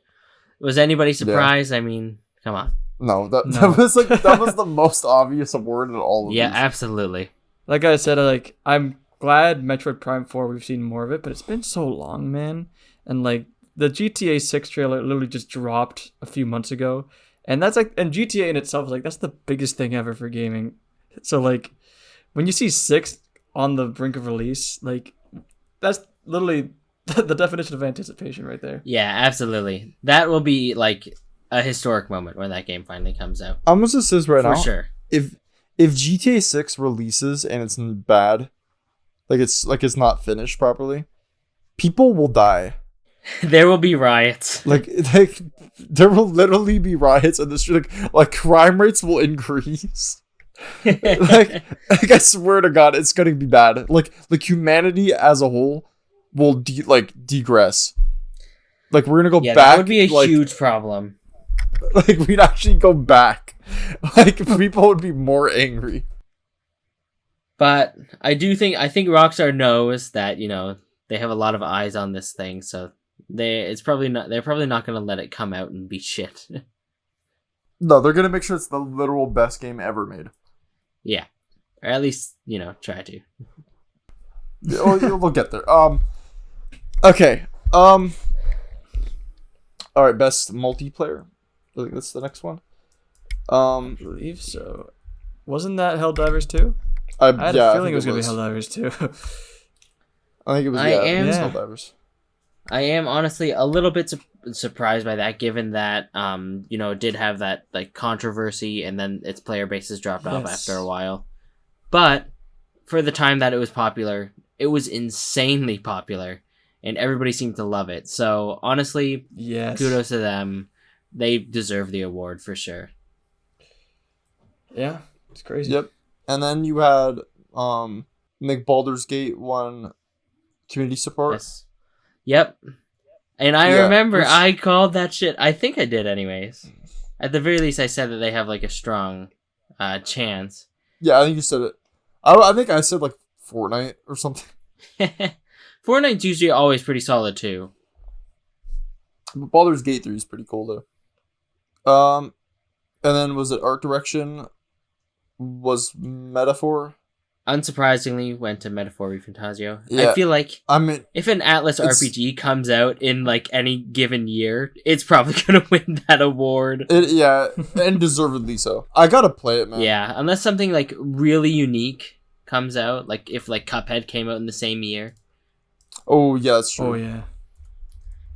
Was anybody surprised? Yeah. I mean, come on. No, that was that was the most obvious award in all of these. Yeah, absolutely. Like I said, I'm glad Metroid Prime 4 we've seen more of it, but it's been so long, man. And the GTA 6 trailer literally just dropped a few months ago, and that's and GTA in itself is that's the biggest thing ever for gaming. So when you see 6 on the brink of release, that's literally the definition of anticipation right there. Yeah, absolutely. That will be a historic moment when that game finally comes out. I'm gonna say this right now. For sure. If GTA 6 releases and it's bad, it's not finished properly, people will die. There will be riots. Like there will literally be riots in the street. Like crime rates will increase. like I swear to God, it's gonna be bad. Like humanity as a whole will degress. Like we're gonna go back. That would be a huge problem. Like we'd actually go back. Like people would be more angry. But I think Rockstar knows that, you know, they have a lot of eyes on this thing, so they're probably not gonna let it come out and be shit. No, they're gonna make sure it's the literal best game ever made. Yeah. Or at least, you know, try to. We'll get there. Okay. All right, best multiplayer. I think that's the next one. I believe so. Wasn't that Helldivers 2? I had a feeling it was going to be Helldivers 2. I think it was, it was Helldivers. I am honestly a little bit surprised by that, given that, you know, it did have that, like, controversy, and then its player bases dropped off after a while. But, for the time that it was popular, it was insanely popular, and everybody seemed to love it. So, honestly, kudos to them. They deserve the award for sure. Yeah, it's crazy. Yep. And then you had Baldur's Gate 1 community support. Yes. Yep. And I remember I called that shit. I think I did anyways. At the very least, I said that they have like a strong chance. Yeah, I think you said it. I think I said like Fortnite or something. Fortnite's usually always pretty solid too. Baldur's Gate 3 is pretty cool though. And then was it art direction? Was Metaphor? Unsurprisingly, went to Metaphor Refantasio. Yeah, I feel like if an Atlas RPG comes out in like any given year, it's probably gonna win that award. And deservedly so. I gotta play it, man. Yeah, unless something like really unique comes out, like if like Cuphead came out in the same year. Oh yeah, that's true. Oh yeah.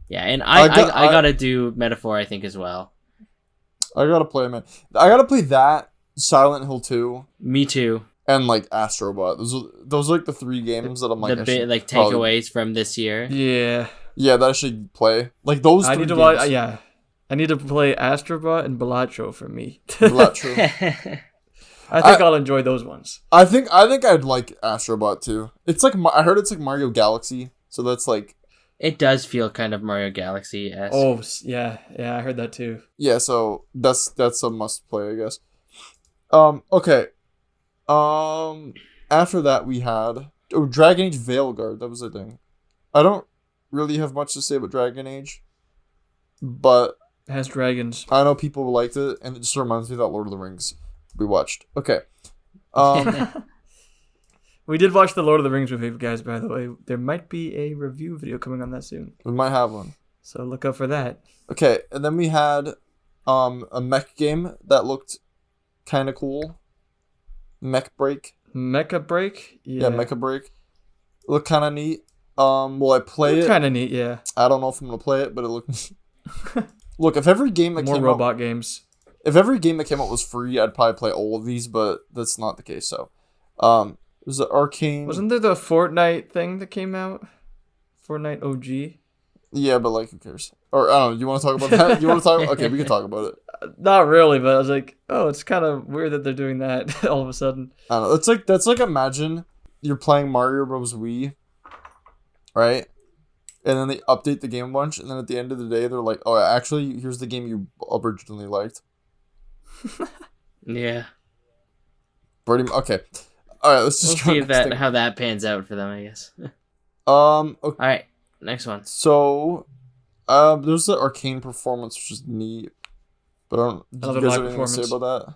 Yeah, and I gotta do Metaphor, I think, as well. I gotta play, man. I gotta play that, Silent Hill 2. Me too. And like Astrobot. Those are like the 3 games that I'm like takeaways from this year. Yeah. Yeah, that I should play. Like those. I need to watch. I need to play Astrobot and Balatro for me. Balatro. I think I'll enjoy those ones. I think I'd like Astrobot too. It's like I heard it's like Mario Galaxy, so that's like. It does feel kind of Mario Galaxy-esque. Oh yeah, I heard that too. Yeah, so that's a must play, I guess. Okay. After that we had Dragon Age Veilguard. That was the thing. I don't really have much to say about Dragon Age, but it has dragons. I know people liked it, and it just reminds me of that Lord of the Rings we watched. Okay. We did watch the Lord of the Rings with you guys, by the way. There might be a review video coming on that soon. We might have one. So look out for that. Okay, and then we had a mech game that looked kind of cool. Mech Break. Mecha Break? Yeah, Mecha Break. Looked kind of neat. Will I play it? Kind of neat, yeah. I don't know if I'm going to play it, but it looked... Look, if every game that came out... More robot games. If every game that came out was free, I'd probably play all of these, but that's not the case, so... was it Arcane? Wasn't there the Fortnite thing that came out? Fortnite OG? Yeah, but like, who cares? Or, I don't know, you want to talk about that? You want to talk? Okay, we can talk about it. Not really, but I was like, oh, it's kind of weird that they're doing that all of a sudden. I don't know. That's like imagine you're playing Mario Bros. Wii, right? And then they update the game a bunch, and then at the end of the day, they're like, oh, actually, here's the game you originally liked. Yeah. Pretty okay. All right, let's just see how that pans out for them, I guess. Okay. All right, next one. So, there's the Arcane performance, which is neat. But I don't. Do you guys have anything to say about that?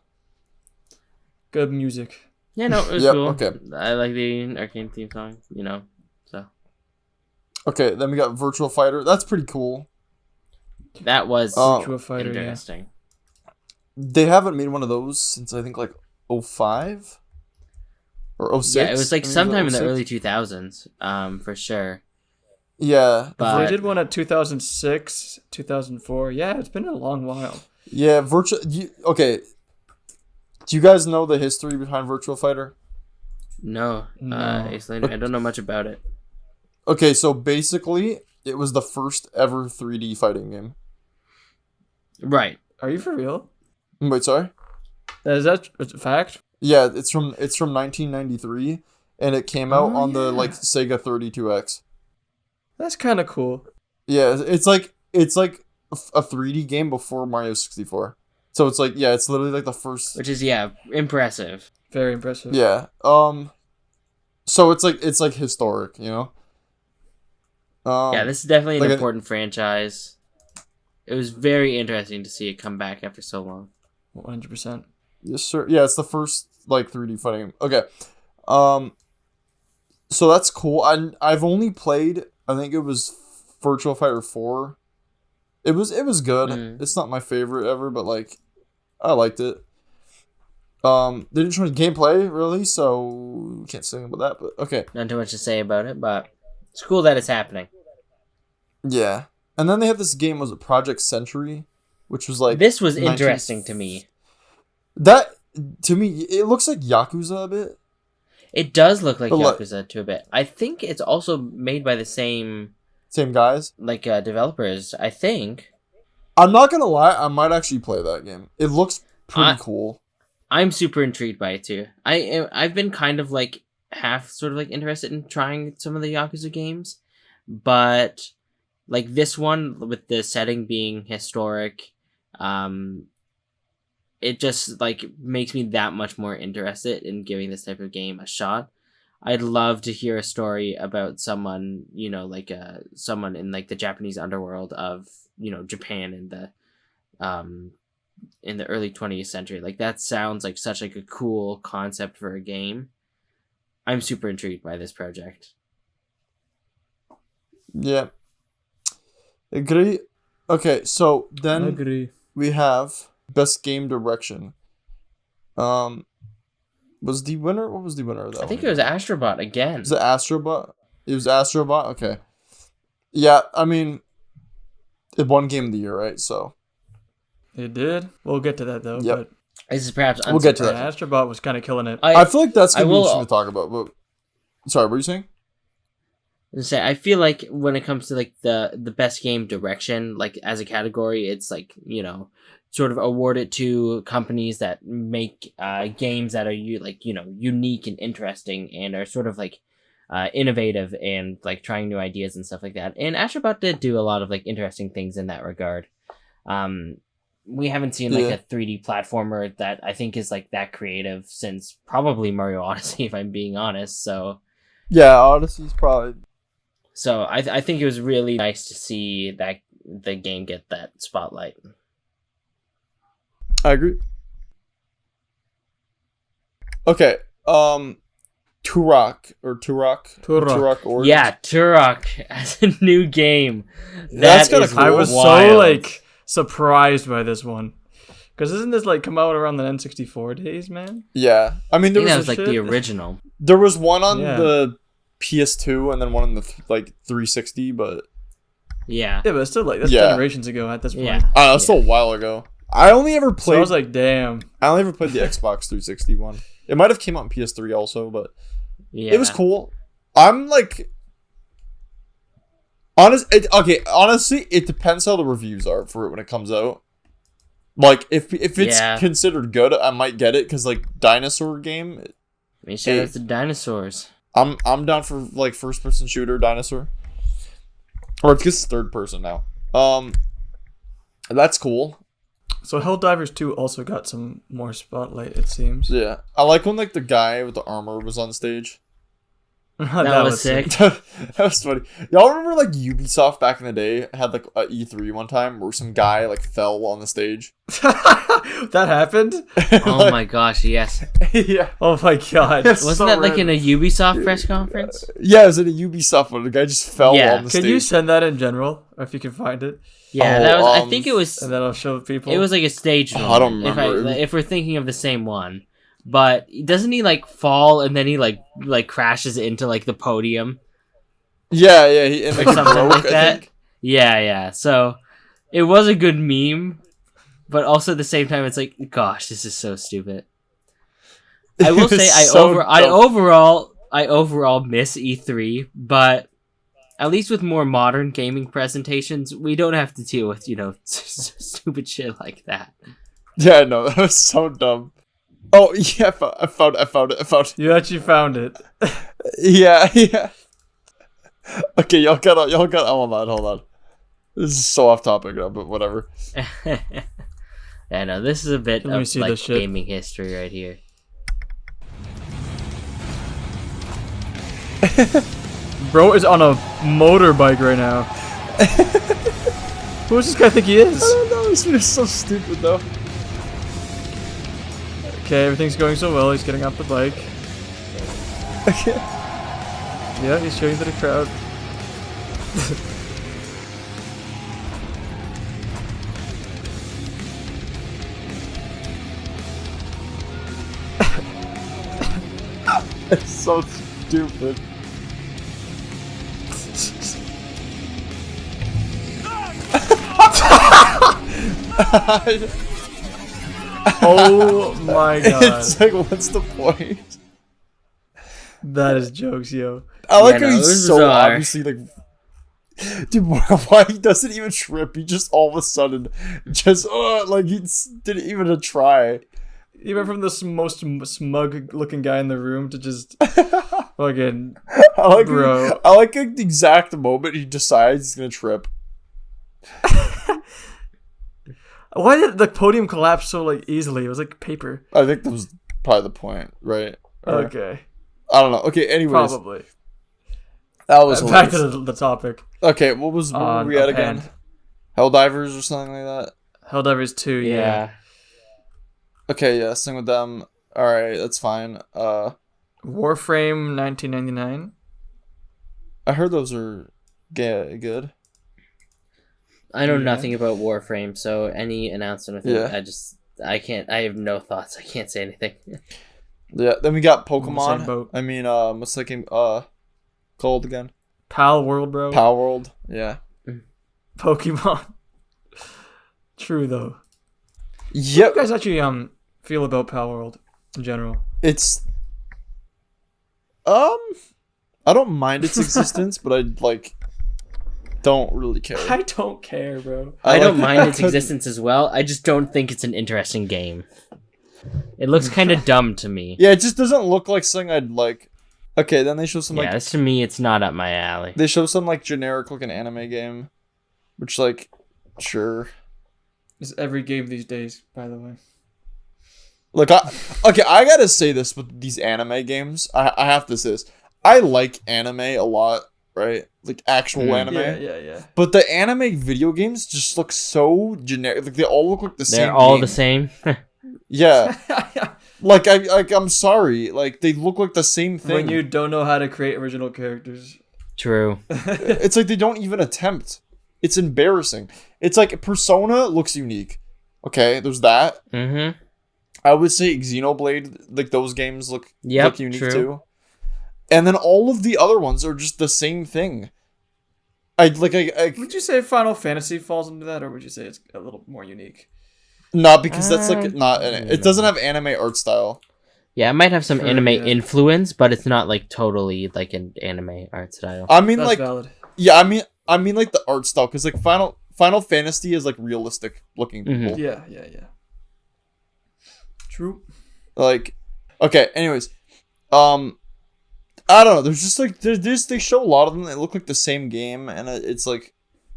Good music. Yeah, no, it was cool. Okay. I like the Arcane theme song. You know, so. Okay, then we got Virtual Fighter. That's pretty cool. That was Virtual Fighter, interesting. Yeah. They haven't made one of those since I think like 05 or 06. Yeah, it was like sometime in the early 2000s, for sure. Yeah. But they did one at 2006, 2004. Yeah, it's been a long while. Yeah, okay. Do you guys know the history behind Virtual Fighter? No. No. Explain to me. I don't know much about it. Okay, so basically, it was the first ever 3D fighting game. Right. Are you for real? Wait, sorry? Is that a fact? Yeah, it's from 1993, and it came out on the yeah. Sega 32X. That's kind of cool. Yeah, it's like a 3D game before Mario 64. So it's it's literally like the first. Which is impressive. Very impressive. Yeah. So it's like historic, you know. Yeah, this is definitely an like a- important franchise. It was very interesting to see it come back after so long. 100%. Yes, sir. Yeah, it's the first 3D fighting game. Okay. So that's cool. I've only played. I think it was Virtual Fighter 4. It was good. It's not my favorite ever, but I liked it. They didn't show any gameplay really, so can't say anything about that. But okay. Not too much to say about it, but it's cool that it's happening. Yeah, and then they have this game. Was it Project Century, which was This was interesting to me. That to me, it looks like Yakuza a bit. It does look like But Yakuza to a bit. I think it's also made by the same guys. developers. I think. I'm not gonna lie, I might actually play that game. It looks pretty cool. I'm super intrigued by it too. I've been kind of half sort of interested in trying some of the Yakuza games, but this one with the setting being historic, it just makes me that much more interested in giving this type of game a shot. I'd love to hear a story about someone, someone in the Japanese underworld of, Japan in the early 20th century. That sounds like such a cool concept for a game. I'm super intrigued by this project. Yeah. Agree. Okay, so then Agree. we have best game direction. Was the winner? What was the winner of that? I think it was Astrobot again. Was it Astrobot? It was Astrobot. Okay. Yeah, I mean, it won Game of the Year, right? So. It did. We'll get to that though. Yep. But This is perhaps We'll get to that. yeah, Astrobot was kind of killing it. I feel like that's gonna be will- interesting to talk about. But sorry, what were you saying? I feel like when it comes to the best game direction, as a category, it's sort of awarded to companies that make games that are unique and interesting and are sort of innovative and trying new ideas and stuff like that. And Astrobot did do a lot of interesting things in that regard. We haven't seen a 3D platformer that I think is that creative since probably Mario Odyssey, if I'm being honest. So Yeah, Odyssey's probably. So I think it was really nice to see that the game get that spotlight. I agree. Okay, Turok Origins. Yeah, Turok as a new game. That's That kinda is cool. I was wild. so surprised by this one. Because isn't this come out around the N64 days, man? Yeah, I mean I there think that was was shit. the original. there was one on Yeah. the PS2 and then one on the 360, but Yeah. Yeah, but it's still that's Yeah. generations ago at this point. Yeah. that's still a while ago. I only ever So played. I was like, damn. I only ever played the Xbox 360 one. It might have came out on PS3 also, but Yeah. it was cool. I'm honestly, it depends how the reviews are for it when it comes out. If it's Yeah. considered good, I might get it because dinosaur game. I mean, shout out to dinosaurs. I'm down for first person shooter dinosaur, or it's just third person now. That's cool. So Helldivers 2 also got some more spotlight, it seems. Yeah, I like when the guy with the armor was on stage. That was sick. That was funny. Y'all remember Ubisoft back in the day had a E3 one time where some guy fell on the stage. That happened? Oh my gosh, yes. Yeah. Oh my god. Wasn't that in a Ubisoft press conference? Yeah, it was at a Ubisoft one. The guy just fell Yeah. on the stage. Can you send that in general? Or if you can find it? Yeah, Oh, that was. I think it was. And then I'll show people. It was a stage Oh, moment. I don't remember. If we're thinking of the same one, but doesn't he fall and then he crashes into the podium? Yeah, he and Or something broke, like I that. think. Yeah. So it was a good meme, but also at the same time, it's gosh, this is so stupid. I will say So I dumb. overall miss E3, but at least with more modern gaming presentations, we don't have to deal with, stupid shit like that. Yeah, no, that was so dumb. Oh yeah, I found it. You actually found it. Yeah. Okay, y'all got. Hold on. This is so off topic now, but whatever. Yeah, no, this is a bit Let me of see like this shit. gaming history right here. Bro is on a motorbike right now. Who does this guy think he is? I don't know. This is so stupid though. Okay, everything's going so well. He's getting off the bike. Okay. Yeah, he's showing to the crowd. It's so stupid. Oh my god. It's like, what's the point? That is jokes, yo. I like Yeah, how no, he's this so is obviously like, dude. Why he doesn't even trip? He just all of a sudden just like he didn't even try. He went from the most smug looking guy in the room to just fucking bro. I like the exact moment he decides he's gonna trip. Why did the podium collapse so like easily? It was like paper. I think that was probably the point, right? Or- Okay. I don't know. Okay, anyways, Probably. that was Back hilarious. to the topic. Okay, what were we at again? Hand. Helldivers or something like that? Helldivers 2, yeah. Yeah. Okay, yeah, sing with them. Alright, that's fine. Warframe 1999. I heard those are good. I know Yeah. nothing about Warframe, so any announcement with Yeah. it, I have no thoughts. I can't say anything. Yeah, then we got Same Pokemon. boat. I mean, what's that game called again? Pal World, bro. Power World. Yeah. Pokemon. True though. What do Yep. you guys actually feel about Pal World in general? It's I don't mind its existence, but I don't really care. I don't care, bro. I don't like- mind its existence as well. I just don't think it's an interesting game. It looks kind of dumb to me. Yeah, it just doesn't look like something I'd like. Okay, then they show some Yeah, to me, it's not up my alley. they show some generic looking anime game, which sure. It's every game these days, by the way. Look, I gotta say this with these anime games. I have to say this. I like anime a lot, right? Like actual anime. Yeah. But the anime video games just look so generic. Like they all look like the same. They're all game. the same. Yeah. I'm sorry. Like they look like the same thing. When you don't know how to create original characters. True. It's like they don't even attempt. It's embarrassing. It's like Persona looks unique. Okay, there's that. Mm-hmm. I would say Xenoblade, like those games look unique true. too. And then all of the other ones are just the same thing. I Would you say Final Fantasy falls into that, or would you say it's a little more unique? not because that's not I it don't doesn't have anime art style. Yeah, it might have some True, anime yeah. influence, but it's not totally like an anime art style. I mean That's valid. yeah, I mean like the art style cuz like Final Fantasy is like realistic looking Mhm. people. Yeah. True. Like okay, anyways. I don't know, there's just they show a lot of them, they look like the same game, and it's like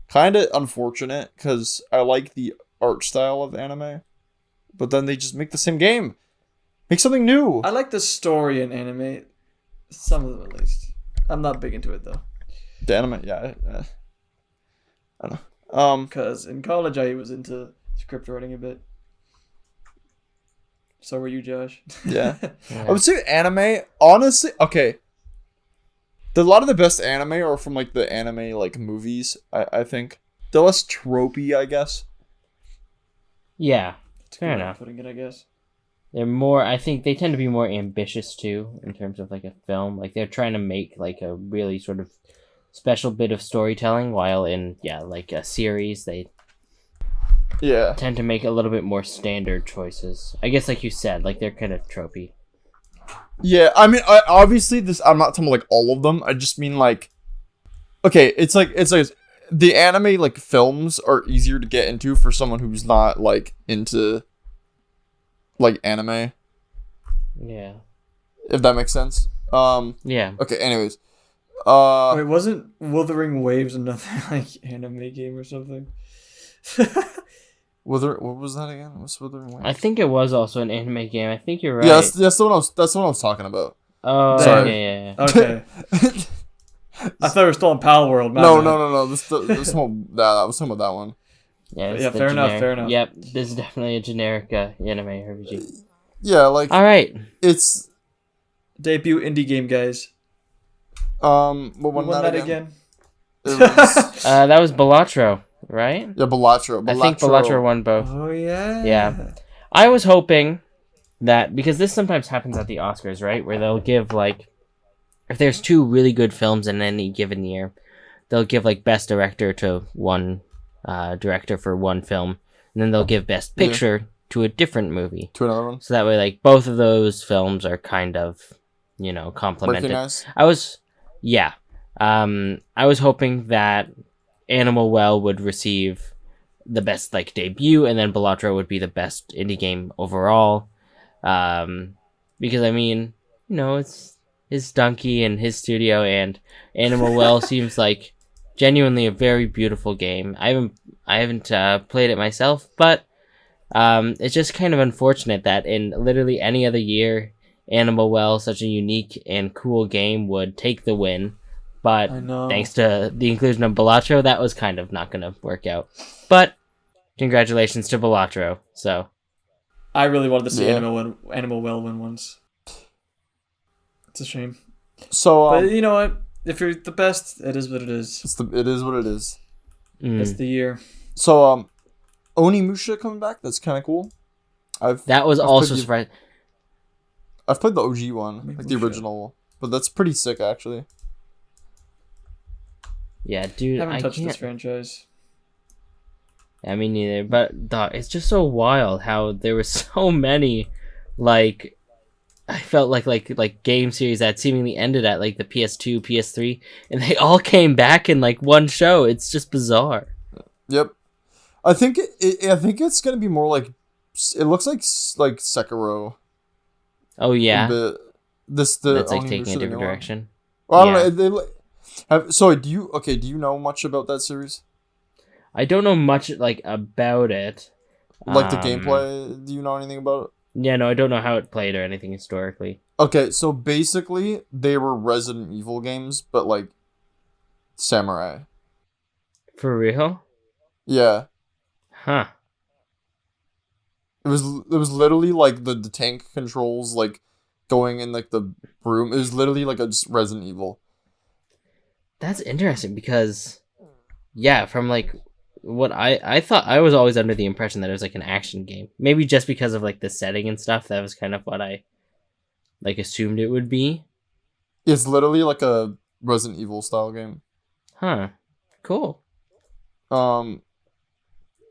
kind of unfortunate cuz I like the art style of anime, but then they just make the same game. Make something new. I like the story in anime. Some of them at least. I'm not big into it though. The anime, yeah. I don't know. Because in college I was into script writing a bit. So were you, Josh? Yeah. Yeah. I would say anime, honestly, okay. A lot of the best anime are from like the anime movies, I think. They're less tropey, I guess. Yeah, That's a fair good way of enough. putting it, I guess. They're more. I think they tend to be more ambitious too in terms of like a film. Like they're trying to make like a really sort of special bit of storytelling, while in like a series they Yeah. tend to make a little bit more standard choices. I guess like you said, like they're kind of tropey. Yeah, I mean, obviously this. I'm not talking about, like, all of them. I just mean, like, okay, it's like the anime, like, films are easier to get into for someone who's not, like, into, like, anime, Yeah. if that makes sense. Yeah. Okay. Anyways, Wait, wasn't Wuthering Waves another like anime game or something? what was that again? What's Wuthering Waves? I think it was also an anime game. I think you're right. Yeah, that's the one I was talking about. Oh, Sorry. yeah. Okay. I thought we were still in Pal World. No. This was talking about that one. Yeah, it's Yeah, the fair enough. Yep, this is definitely a generic anime RPG. Yeah, like, All right. it's Debut indie game, guys. what Who won won that that again? again? It was, That was Balatro, right? yeah, Balatro. I think Balatro won both. Oh yeah. Yeah. I was hoping that, because this sometimes happens at the Oscars, right? Where they'll give, like, if there's two really good films in any given year, they'll give, like, Best Director to one director for one film, and then they'll give Best Picture to a different movie. To another one. So that way, like, both of those films are kind of, complemented. Recognized. I was hoping that Animal Well would receive the best, like, debut, and then Balatro would be the best indie game overall. Because, I mean, it's his donkey and his studio, and Animal Well seems like genuinely a very beautiful game. I haven't played it myself, but it's just kind of unfortunate that in literally any other year, Animal Well, such a unique and cool game, would take the win. But thanks to the inclusion of Balatro, that was kind of not going to work out. But congratulations to Balatro. So I really wanted to see Animal Well win once. It's a shame. So, but you know what? If you're the best, it is what it is. it is what it is. It's the year. So, Onimusha coming back. That's kind of cool. That was also surprising. I've played the OG one, like the original, but that's pretty sick, actually. Yeah, dude, I haven't touched this franchise. Yeah, me neither. But it's just so wild how there were so many, like, I felt like game series that seemingly ended at like the PS2, PS3, and they all came back in like one show. It's just bizarre. Yep, I think it's gonna be more like, it looks like Sekiro. Oh yeah, that's like taking a different direction. Well, I don't know. Do you know much about that series? I don't know much like about it. Like the gameplay, do you know anything about it? Yeah, no, I don't know how it played or anything historically. Okay, so basically, they were Resident Evil games, but like samurai. For real? Yeah. Huh. It was literally like the tank controls, like going in like the room. It was literally like a just Resident Evil. That's interesting because, yeah, from like what I thought, I was always under the impression that it was like an action game. Maybe just because of like the setting and stuff. That was kind of what I like assumed it would be. It's literally like a Resident Evil style game. Huh. Cool.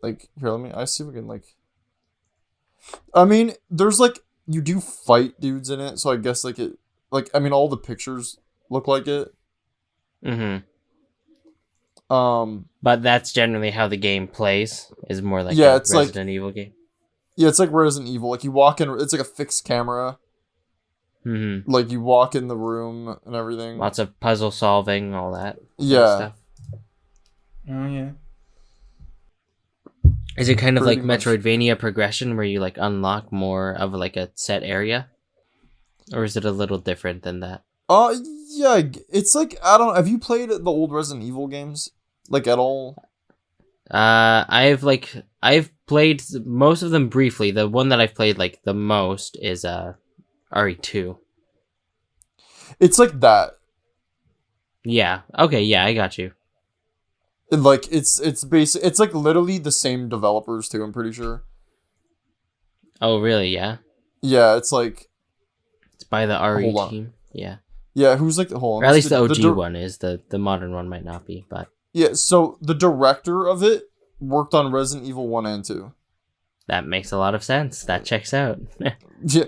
Like here, I see if we can like. I mean, there's like you do fight dudes in it, so I guess like it, like I mean, all the pictures look like it. Mm-hmm. But that's generally how the game plays. Is more like it's Resident Evil game. Yeah, it's like Resident Evil. Like you walk in, it's like a fixed camera. Mm-hmm. Like you walk in the room and everything. Lots of puzzle solving, all that. Yeah. Stuff. Oh yeah. Is it kind of Pretty like much. Metroidvania progression where you like unlock more of like a set area? Or is it a little different than that? Yeah, it's like, I don't, have you played the old Resident Evil games? Like at all? I've played most of them briefly. The one that I've played like the most is RE2. It's like that. Yeah. Okay, yeah, I got you. Like it's basic. It's like literally the same developers too. I'm pretty sure. Oh, really? Yeah. Yeah, it's like. It's by the RE Hold on. team. Yeah. Yeah, who's like the hold on. Or at least the OG one is. The modern one might not be, but. Yeah, so the director of it worked on Resident Evil 1 and 2. That makes a lot of sense. That checks out. Yeah,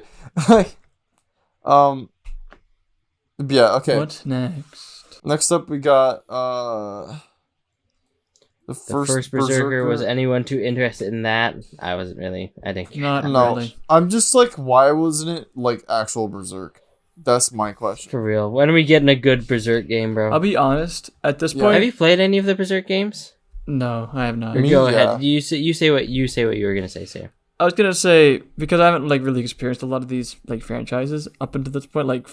Yeah. Okay. What's next? Next up, we got the The first Berserker. Was anyone too interested in that? I wasn't really. I didn't care. Not No, really. I'm just like, why wasn't it like actual Berserk? That's my question. For real. When are we getting a good Berserk game, bro? I'll be honest. At this Yeah. point, Have you played any of the Berserk games? no, I have not. Or Me, go yeah. ahead. You say what you were gonna say, Sam. I was gonna say, because I haven't like really experienced a lot of these like franchises up until this point, like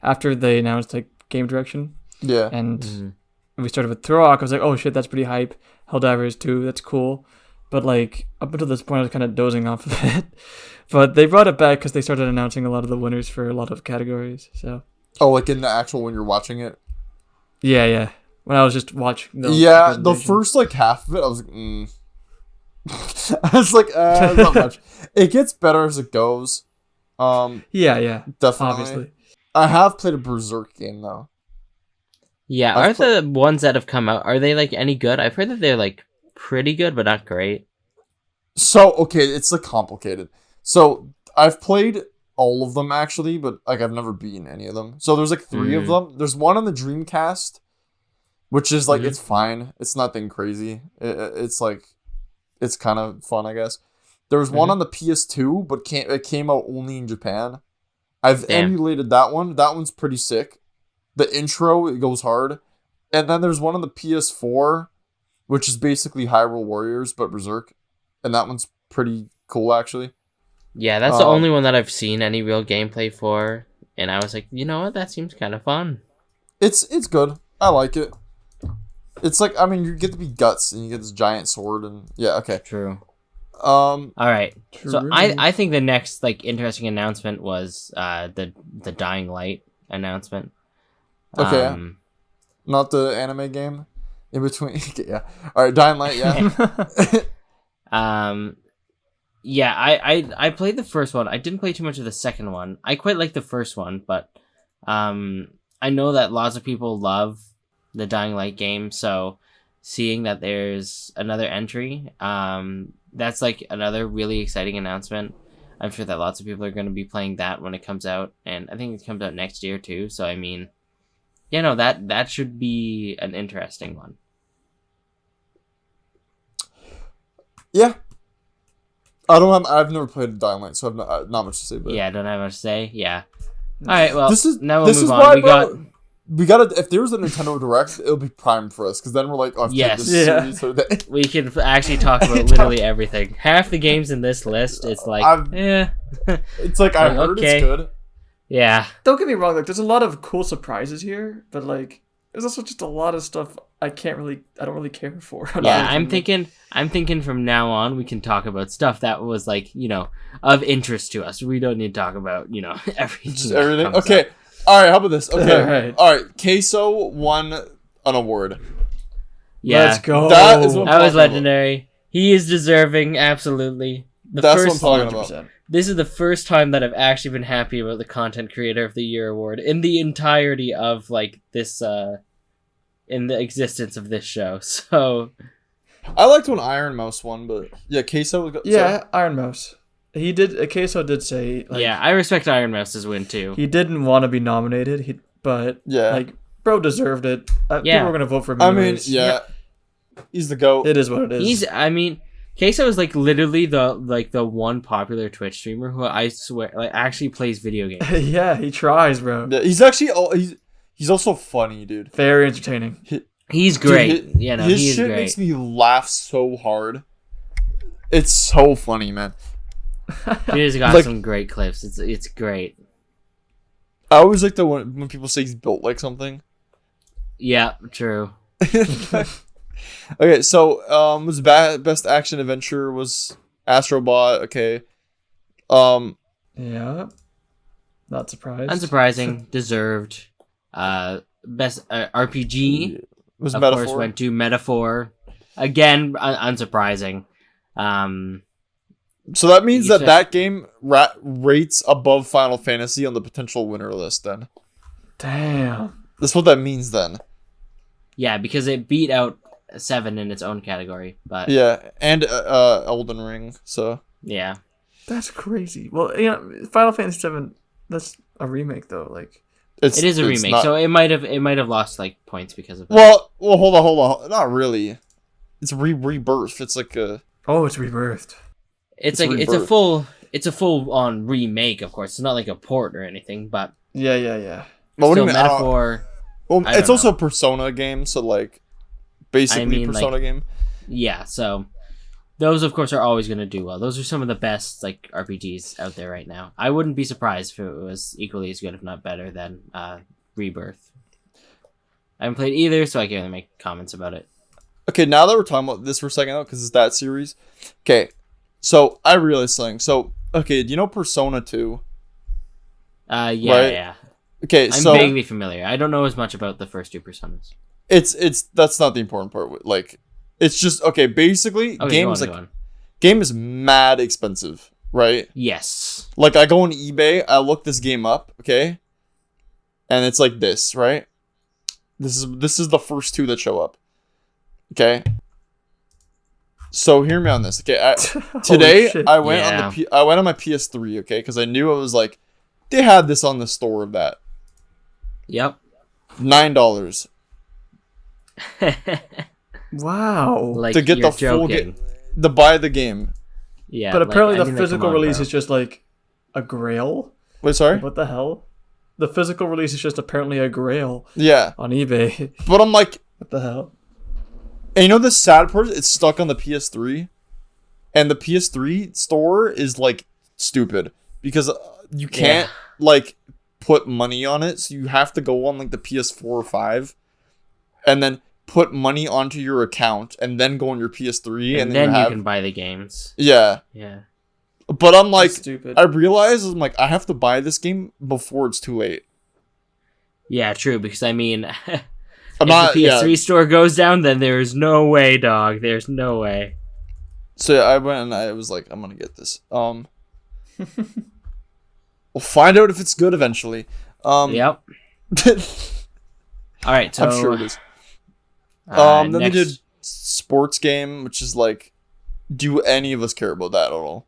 after they announced like game direction Yeah. and we started with Turok, I was like, oh shit, that's pretty hype. Helldivers 2, that's cool. But like up until this point, I was kind of dozing off of it. But they brought it back because they started announcing a lot of the winners for a lot of categories. So Oh, like in the actual when you're watching it. yeah. When I was just watching, Yeah, the first like half of it, I was like, I was like, not much. It gets better as it goes. Yeah, Definitely. obviously. I have played a Berserk game though. Yeah, I've are the ones that have come out, are they like any good? I've heard that they're like pretty good, but not great. So okay, it's like complicated. So I've played all of them actually, but like I've never beaten any of them. So there's like 3 of them. There's one on the Dreamcast, which is like it's fine. It's nothing crazy. It's like it's kind of fun, I guess. There's one on the PS2, but it came out only in Japan. I've emulated that one. That one's pretty sick. The intro, it goes hard. And then there's one on the PS4, which is basically Hyrule Warriors, but Berserk. And that one's pretty cool, actually. Yeah, that's the only one that I've seen any real gameplay for. And I was like, you know what? That seems kind of fun. It's good. I like it. It's like, I mean, you get to be Guts, and you get this giant sword, and yeah, okay. True. All right. True. So I think the next like interesting announcement was the Dying Light announcement. Okay. Not the anime game in between. Yeah. All right, Dying Light, yeah. Yeah, I played the first one. I didn't play too much of the second one. I quite like the first one, but I know that lots of people love the Dying Light game, so seeing that there's another entry, that's like another really exciting announcement. I'm sure that lots of people are going to be playing that when it comes out, and I think it comes out next year too. So I mean, that should be an interesting one. Yeah. I've never played Dying Light, so I've not much to say. But Yeah, I don't have much to say. Yeah. All right. Well, now we'll this move is on. why, we gotta. If there was a Nintendo Direct, it'll be prime for us, because then we're like, oh, I've played this series or that. We can actually talk about literally everything. Half the games in this list, it's like, It's like I heard okay. it's good. Yeah. Don't get me wrong, like there's a lot of cool surprises here, but like there's also just a lot of stuff I don't really care for. Yeah, I'm thinking from now on we can talk about stuff that was like, of interest to us. We don't need to talk about, everything. Just everything. Comes Okay. up. All right. How about this? Okay. Alright. All right. Queso won an award. Yeah. Let's go. That is what I'm That was talking about. legendary. He is deserving, absolutely. That's what I'm talking about. 100%. This is the first time that I've actually been happy about the Content Creator of the Year award in the entirety of like this in the existence of this show. So I liked when Iron Mouse won, but yeah, Queso was good. Yeah, Iron Mouse. Queso did say like, yeah, I respect Iron Mouse's win too. he didn't want to be nominated, but Yeah. like bro deserved it. Yeah. People were gonna vote for him I mean, anyways. yeah. He's the GOAT. It is what it is. Queso is like literally the one popular Twitch streamer who I swear like actually plays video games. Yeah, he tries, bro. Yeah, he's actually he's also funny, dude. Very entertaining. He's great. Dude, his he is shit great. makes me laugh so hard. It's so funny, man. He's got Like- some great clips. It's great. I always like the one when people say he's built like something. Yeah, true. Okay, so was best action adventure was Astrobot. Okay, Yeah. Not surprised. Unsurprising, deserved. Best RPG was of Metaphor. course went to Metaphor. Again, unsurprising. So that means You that said- that game rates above Final Fantasy on the potential winner list. Then Damn. that's what that means. Then Yeah, because it beat out 7 in its own category. But yeah, and Elden Ring. So yeah. That's crazy. Well, Final Fantasy VII. That's a remake though. Like, It is a it's remake, not- so it might have lost like points because of that. well, hold on. Not really. It's rebirth. It's like a. oh, it's rebirthed. It's it's like rebirth. it's a full on remake, of course. It's not like a port or anything, but Yeah. Well, what do still you mean? metaphor. Well, I it's don't also know. a Persona game, so like, basically I mean, Persona like- game. Yeah, so those of course are always going to do well. Those are some of the best like RPGs out there right now. I wouldn't be surprised if it was equally as good, if not better, than Rebirth. I haven't played either, so I can't really make comments about it. Okay, now that we're talking about this for a second, though, because it's that series. Okay, so I realized something. So, okay, do you know Persona 2? Yeah, Right. yeah. Okay, I'm so vaguely familiar. I don't know as much about the first two Personas. it's that's not the important part. Like, it's just okay. Basically, Okay, games go like on. game is mad expensive, right? Yes. Like, I go on eBay, I look this game up, okay, and it's like this, right? This is the first two that show up, okay. So hear me on this, okay? Today shit. I went Yeah. on I went on my PS3, okay, because I knew it was like they had this on the store of that Yep. $9 Wow. Like to get you're the full joking. game, to buy the game. Yeah. But like, apparently I the mean, like, come physical on, release bro. is just like a grail. Wait, sorry. What the hell? The physical release is just apparently a grail Yeah, on eBay. but I'm like, What the hell? and you know the sad part? It's stuck on the PS3, and the PS3 store is like stupid because you can't like put money on it, so you have to go on like the PS4 or 5, and then put money onto your account, and then go on your PS3, And and then you you have can buy the games. yeah. Yeah. But I'm like, Stupid. I realize I'm like I have to buy this game before it's too late. Yeah, true. Because I mean, I'm if not. the PS3 Yeah. store goes down, then there's no way, dog. There's no way. So yeah, I went and I was like, I'm gonna get this. We'll find out if it's good eventually. Yep. All right. So I'm sure it is. Then they next, did sports game, which is like, do any of us care about that at all?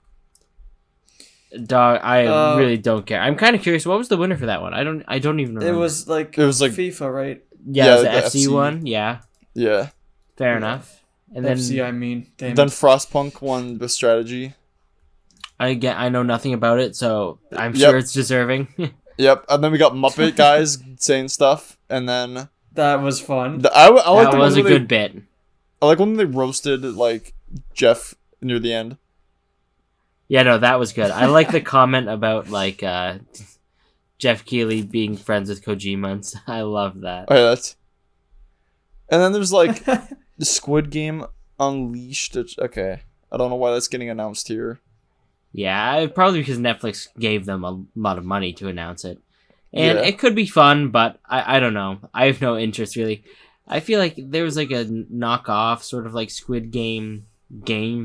dog. I Uh, really don't care. I'm kind of curious. What was the winner for that one? I don't even remember. It was like FIFA, right? yeah, yeah, it was the the FC FC. one. Yeah, Yeah. fair Yeah. enough. And then FC, I mean. Damn Then it. Frostpunk won the strategy. I know nothing about it, so I'm Yep. sure it's deserving. Yep. And then we got Muppet guys saying stuff, and then That was fun. I like that the was a one where good bit. I like when they roasted like Jeff near the end. Yeah, no, that was good. I like the comment about like Jeff Keighley being friends with Kojima. I love that. Okay, that's. And then there's like the Squid Game Unleashed. Okay, I don't know why that's getting announced here. Yeah, probably because Netflix gave them a lot of money to announce it. And Yeah. it could be fun, but I don't know. I have no interest really. I feel like there was like a knockoff sort of like Squid game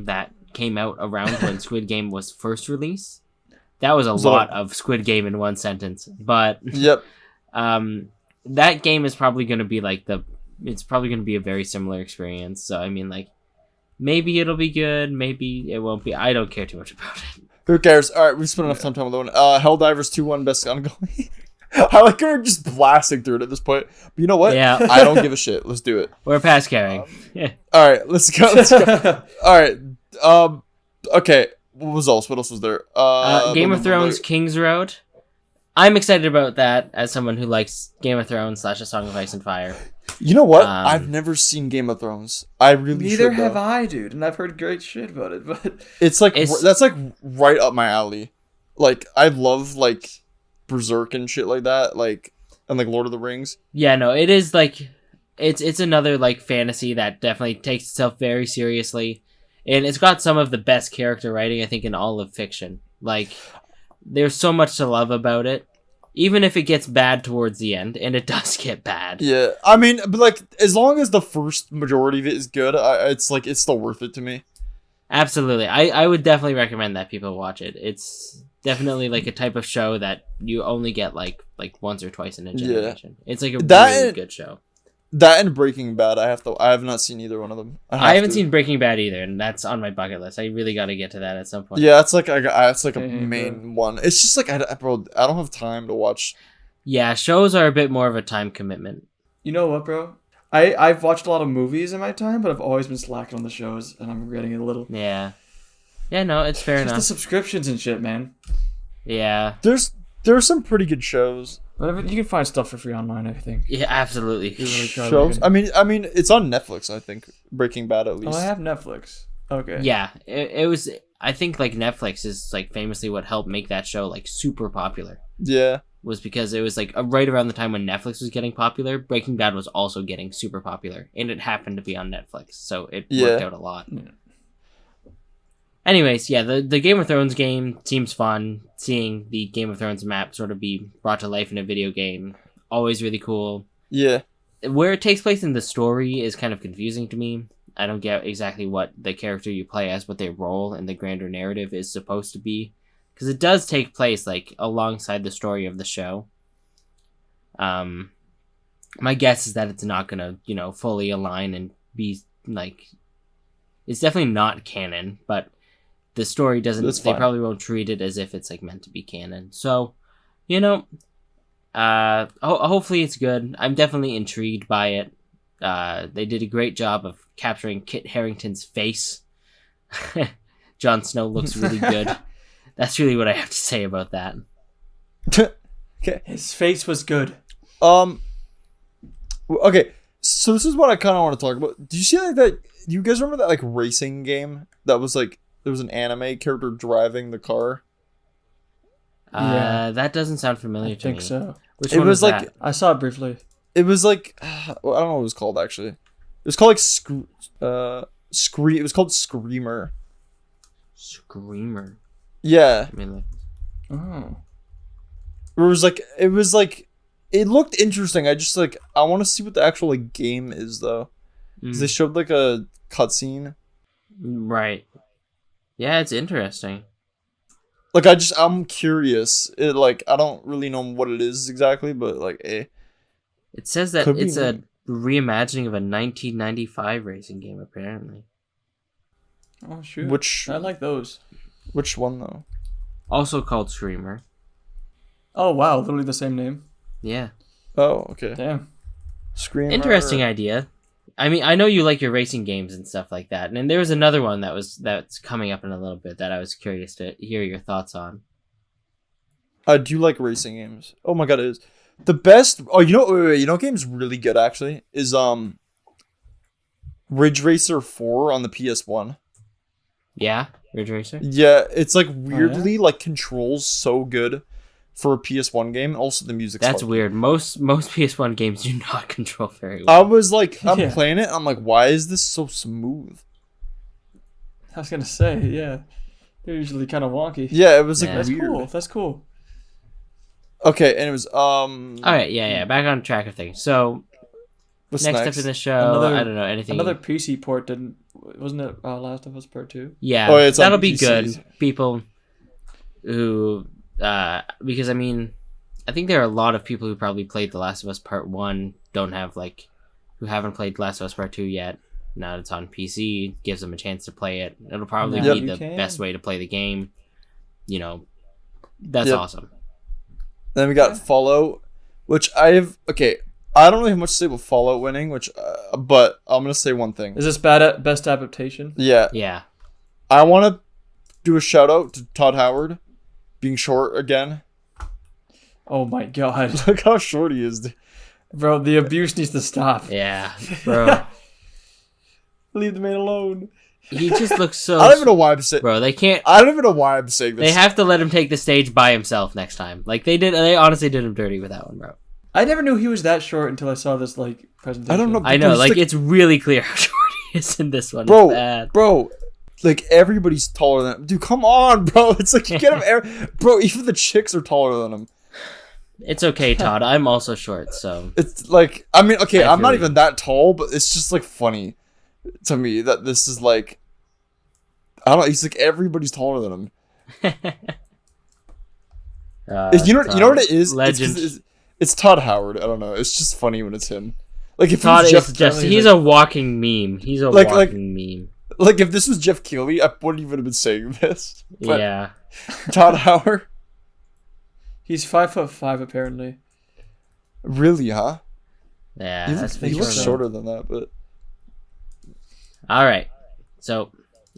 that came out around when Squid Game was first released. That was a So- lot of Squid Game in one sentence. But Yep. that game is probably going to be like it's probably going to be a very similar experience. So I mean, like, maybe it'll be good, maybe it won't be. I don't care too much about it. Who cares? All right, we've spent enough time talking about that one. Helldivers 2-1 best ongoing. I like her just blasting through it at this point. But you know what? Yeah. I don't give a shit. Let's do it. We're past caring. Yeah. All right, let's go. Let's go. All right. Okay. What else? What else was there? Game of Thrones King's Road. I'm excited about that as someone who likes Game of Thrones / A Song of Ice and Fire. You know what? Um, I've never seen Game of Thrones. I really Neither should, have though. I, dude, and I've heard great shit about it. But It's like It's- that's like right up my alley. Like I love like Berserk and shit like that. Like and like Lord of the Rings. Yeah, no, it is like it's another like fantasy that definitely takes itself very seriously, and it's got some of the best character writing I think in all of fiction. Like, there's so much to love about it, even if it gets bad towards the end, and it does get bad. Yeah, I mean, but like as long as the first majority of it is good, it's like it's still worth it to me. Absolutely, I would definitely recommend that people watch it. It's definitely like a type of show that you only get like once or twice in a generation. It's like a That really and- good show. That and Breaking Bad, I have not seen either one of them. I haven't seen Breaking Bad either, and that's on my bucket list. I really got to get to that at some point. Yeah, it's like it's like a main one. It's just like I don't have time to watch. Yeah, shows are a bit more of a time commitment. You know what, bro? I've watched a lot of movies in my time, but I've always been slacking on the shows, and I'm regretting it a little. Yeah. Yeah, no, it's fair enough. Just the subscriptions and shit, man. Yeah. There's some pretty good shows. Whatever, you can find stuff for free online, I think. Yeah, absolutely. Shows. I mean, it's on Netflix. I think Breaking Bad at least. Oh, I have Netflix. Okay. Yeah, it was. I think like Netflix is like famously what helped make that show like super popular. Yeah. Was because it was like right around the time when Netflix was getting popular. Breaking Bad was also getting super popular, and it happened to be on Netflix, so it worked out a lot. Yeah. Anyways, yeah, the Game of Thrones game seems fun. Seeing the Game of Thrones map sort of be brought to life in a video game, always really cool. Yeah. Where it takes place in the story is kind of confusing to me. I don't get exactly what the character you play as, what their role in the grander narrative is supposed to be. Because it does take place, like, alongside the story of the show. My guess is that it's not gonna, fully align and be, like... It's definitely not canon, but... The story doesn't. They probably won't treat it as if it's like meant to be canon. So, hopefully it's good. I'm definitely intrigued by it. They did a great job of capturing Kit Harington's face. Jon Snow looks really good. That's really what I have to say about that. Okay, his face was good. Okay, so this is what I kind of want to talk about. Do you see like that? Do you guys remember that like racing game that was like? There was an anime character driving the car. That doesn't sound familiar to me. I think so. Which one was like that? I saw it briefly. It was like well, I don't know what it was called actually. It was called like It was called Screamer. Screamer. Yeah. I mean, like... Oh. It was like it looked interesting. I want to see what the actual like game is though. Because they showed like a cutscene. Right. Yeah, it's interesting. Like I'm curious. It like I don't really know what it is exactly, but like It says that it's a reimagining of a 1995 racing game apparently. Oh shoot. I like those. Which one though? Also called Screamer. Oh wow, literally the same name. Yeah. Oh, okay. Damn. Screamer. Interesting idea. I mean, I know you like your racing games and stuff like that, and there was another one that's coming up in a little bit that I was curious to hear your thoughts on. I do like racing games. Oh my god, it is the best. Oh, you know what game's really good actually is Ridge Racer 4 on the PS1. Yeah, Ridge Racer. Yeah, it's like weirdly like controls so good for a PS1 game. Also, the music's That's weird. Most PS1 games do not control very well. I was like, I'm playing it. I'm like, why is this so smooth? I was gonna say, yeah, they're usually kind of wonky. Yeah, it was like That's weird. cool. That's cool. Okay, and it was All right, yeah. Back on track of things. So next up in the show, I don't know anything. Another PC port wasn't it? Last of Us Part 2. Yeah, that'll be good. People who. Because I mean, I think there are a lot of people who probably played The Last of Us Part 1 who haven't played Last of Us Part 2 yet. Now that it's on PC, gives them a chance to play it. It'll probably be the best way to play the game. That's awesome. Then we got Fallout, which I don't really have much to say about Fallout winning, but I'm gonna say one thing. Is this best adaptation? Yeah. Yeah. I want to do a shout out to Todd Howard. Being short again. Oh my god. Look how short he is. Bro, the abuse needs to stop. Yeah, bro. Leave the man alone. He just looks so... I don't even know why I'm saying... Bro, they can't... I don't even know why I'm saying this. They have to let him take the stage by himself next time. Like, they honestly did him dirty with that one, bro. I never knew he was that short until I saw this, like, presentation. I don't know. I know, like, it's really clear how short he is in this one. Bro, like, everybody's taller than him. Dude, come on, bro. It's like, you get him... Bro, even the chicks are taller than him. It's okay, Todd. I'm also short, so... It's like... I mean, okay, I'm not even that tall, but it's just, like, funny to me that this is, like... I don't know. He's like, everybody's taller than him. You know what it is? Legend. It's Todd Howard. I don't know. It's just funny when it's him. Like if Todd it was is Jeff just Keighley, he's a walking meme. He's a walking meme. like if this was Jeff Keighley, I wouldn't even have been saying this. But Yeah. Todd Howard, He's 5'5" apparently. really, huh? Yeah, He that's looks so. shorter than that, but All right. So,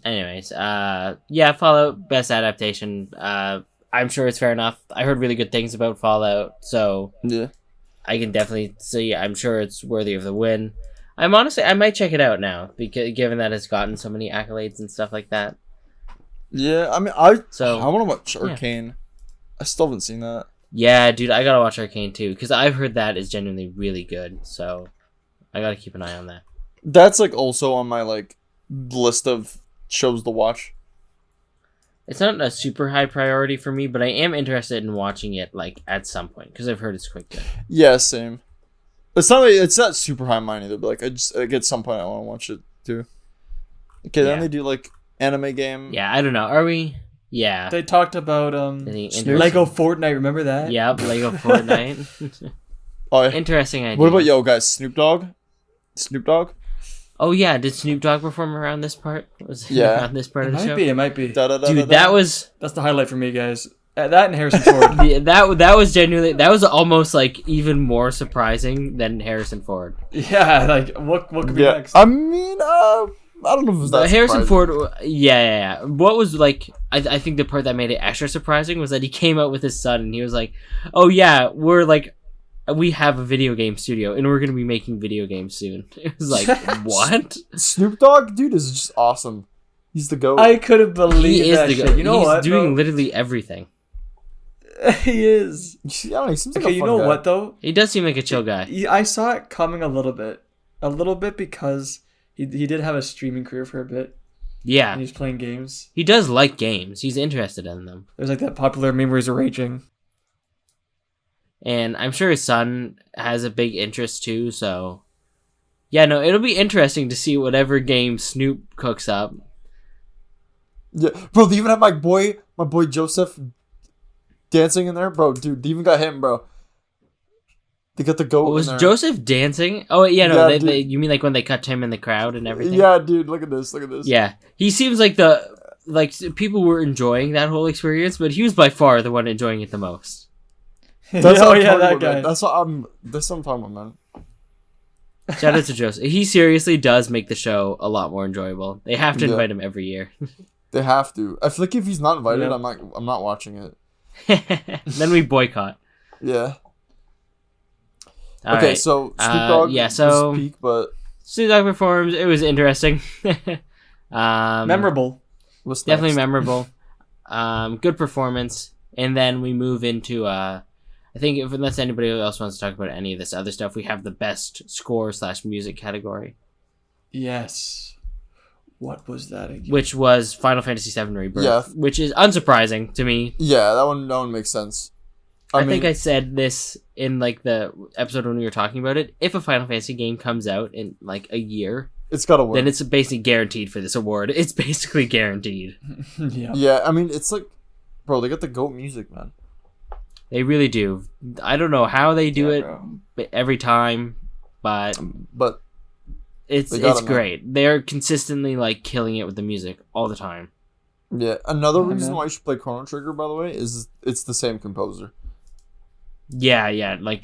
anyways, yeah, Fallout best adaptation. I'm sure it's fair enough. I heard really good things about Fallout, so yeah. I can definitely see. I'm sure it's worthy of the win. I might check it out now because given that it's gotten so many accolades and stuff like that. Yeah, I mean, I want So to watch Arcane. I still haven't seen that. yeah, dude, I gotta watch Arcane too because I've heard that is genuinely really good. So I gotta keep an eye on that. That's like also on my like list of shows to watch. It's not a super high priority for me, but I am interested in watching it like at some point because I've heard it's quite good. Yeah, same. It's not super high mine either, but like at some point I want to watch it too. Okay, then Yeah. they do like anime game. Yeah, I don't know. Are we? Yeah. They talked about Interesting. Lego Fortnite. Remember that? Yeah, Lego Fortnite. Oh, yeah. Interesting idea. What about yo guys? Snoop Dogg. Snoop Dogg. Oh yeah, did Snoop Dogg perform around this part? Was it Yeah. around this part It of the show? might be. Dude, that was That's the highlight for me, guys. That and Harrison Ford. yeah, that was genuinely that was almost like even more surprising than Harrison Ford. Yeah, like what could be Yeah, next? I mean, I don't know if it was that Harrison surprising. Ford, yeah. What was like? I think the part that made it extra surprising was that he came out with his son and he was like, "Oh yeah, we have a video game studio and we're gonna be making video games soon." It was like, what? Snoop Dogg, dude, is just awesome. He's the GOAT. I couldn't believe He is that the shit. You know he's what? doing bro? literally everything. He is. I don't know, he seems like Okay, a you fun know guy. what though? He does seem like a chill guy. I saw it coming a little bit because he did have a streaming career for a bit, Yeah, and he's playing games. he does like games. He's interested in them. There's like that popular meme where he's raging. And I'm sure his son has a big interest too, so yeah, no, it'll be interesting to see whatever game Snoop cooks up. Yeah, bro, they even have my boy Joseph dancing in there, bro. Dude, they even got him, bro. They got the GOAT in Was there. Joseph dancing? Oh yeah, no, Yeah, they you mean like when they cut him in the crowd and everything? Yeah, dude, look at this. Yeah, he seems like people were enjoying that whole experience, but he was by far the one enjoying it the most. That's Oh what I'm yeah, talking that about, guy. man. That's what I'm talking about, man. Shout out to Joseph. He seriously does make the show a lot more enjoyable. They have to Yeah. invite him every year. They have to. I feel like if he's not invited, Yeah. I'm not watching it. Then we boycott. Yeah. All Okay, right. so Snoop Dogg yeah, so- was peak, but Snoop Dogg performs. It was interesting. Memorable. what's Definitely next? memorable. Good performance. And then we move into I think unless anybody else wants to talk about any of this other stuff, we have the best score / music category, Yes. What was that again? which was Final Fantasy VII Rebirth, Yeah. which is unsurprising to me. Yeah, that one makes sense. I think I said this in like the episode when we were talking about it. If a Final Fantasy game comes out in like a year, it's gotta win. then it's basically guaranteed for this award. It's basically guaranteed. Yeah. Yeah, I mean, it's like, bro, they got the GOAT music, man. They really do. I don't know how they do Yeah, it bro. every time, but But it's They got it's 'em, man. great. They're consistently like killing it with the music all the time. yeah, another Yeah, reason man. why you should play Chrono Trigger, by the way, is it's the same composer. Yeah, like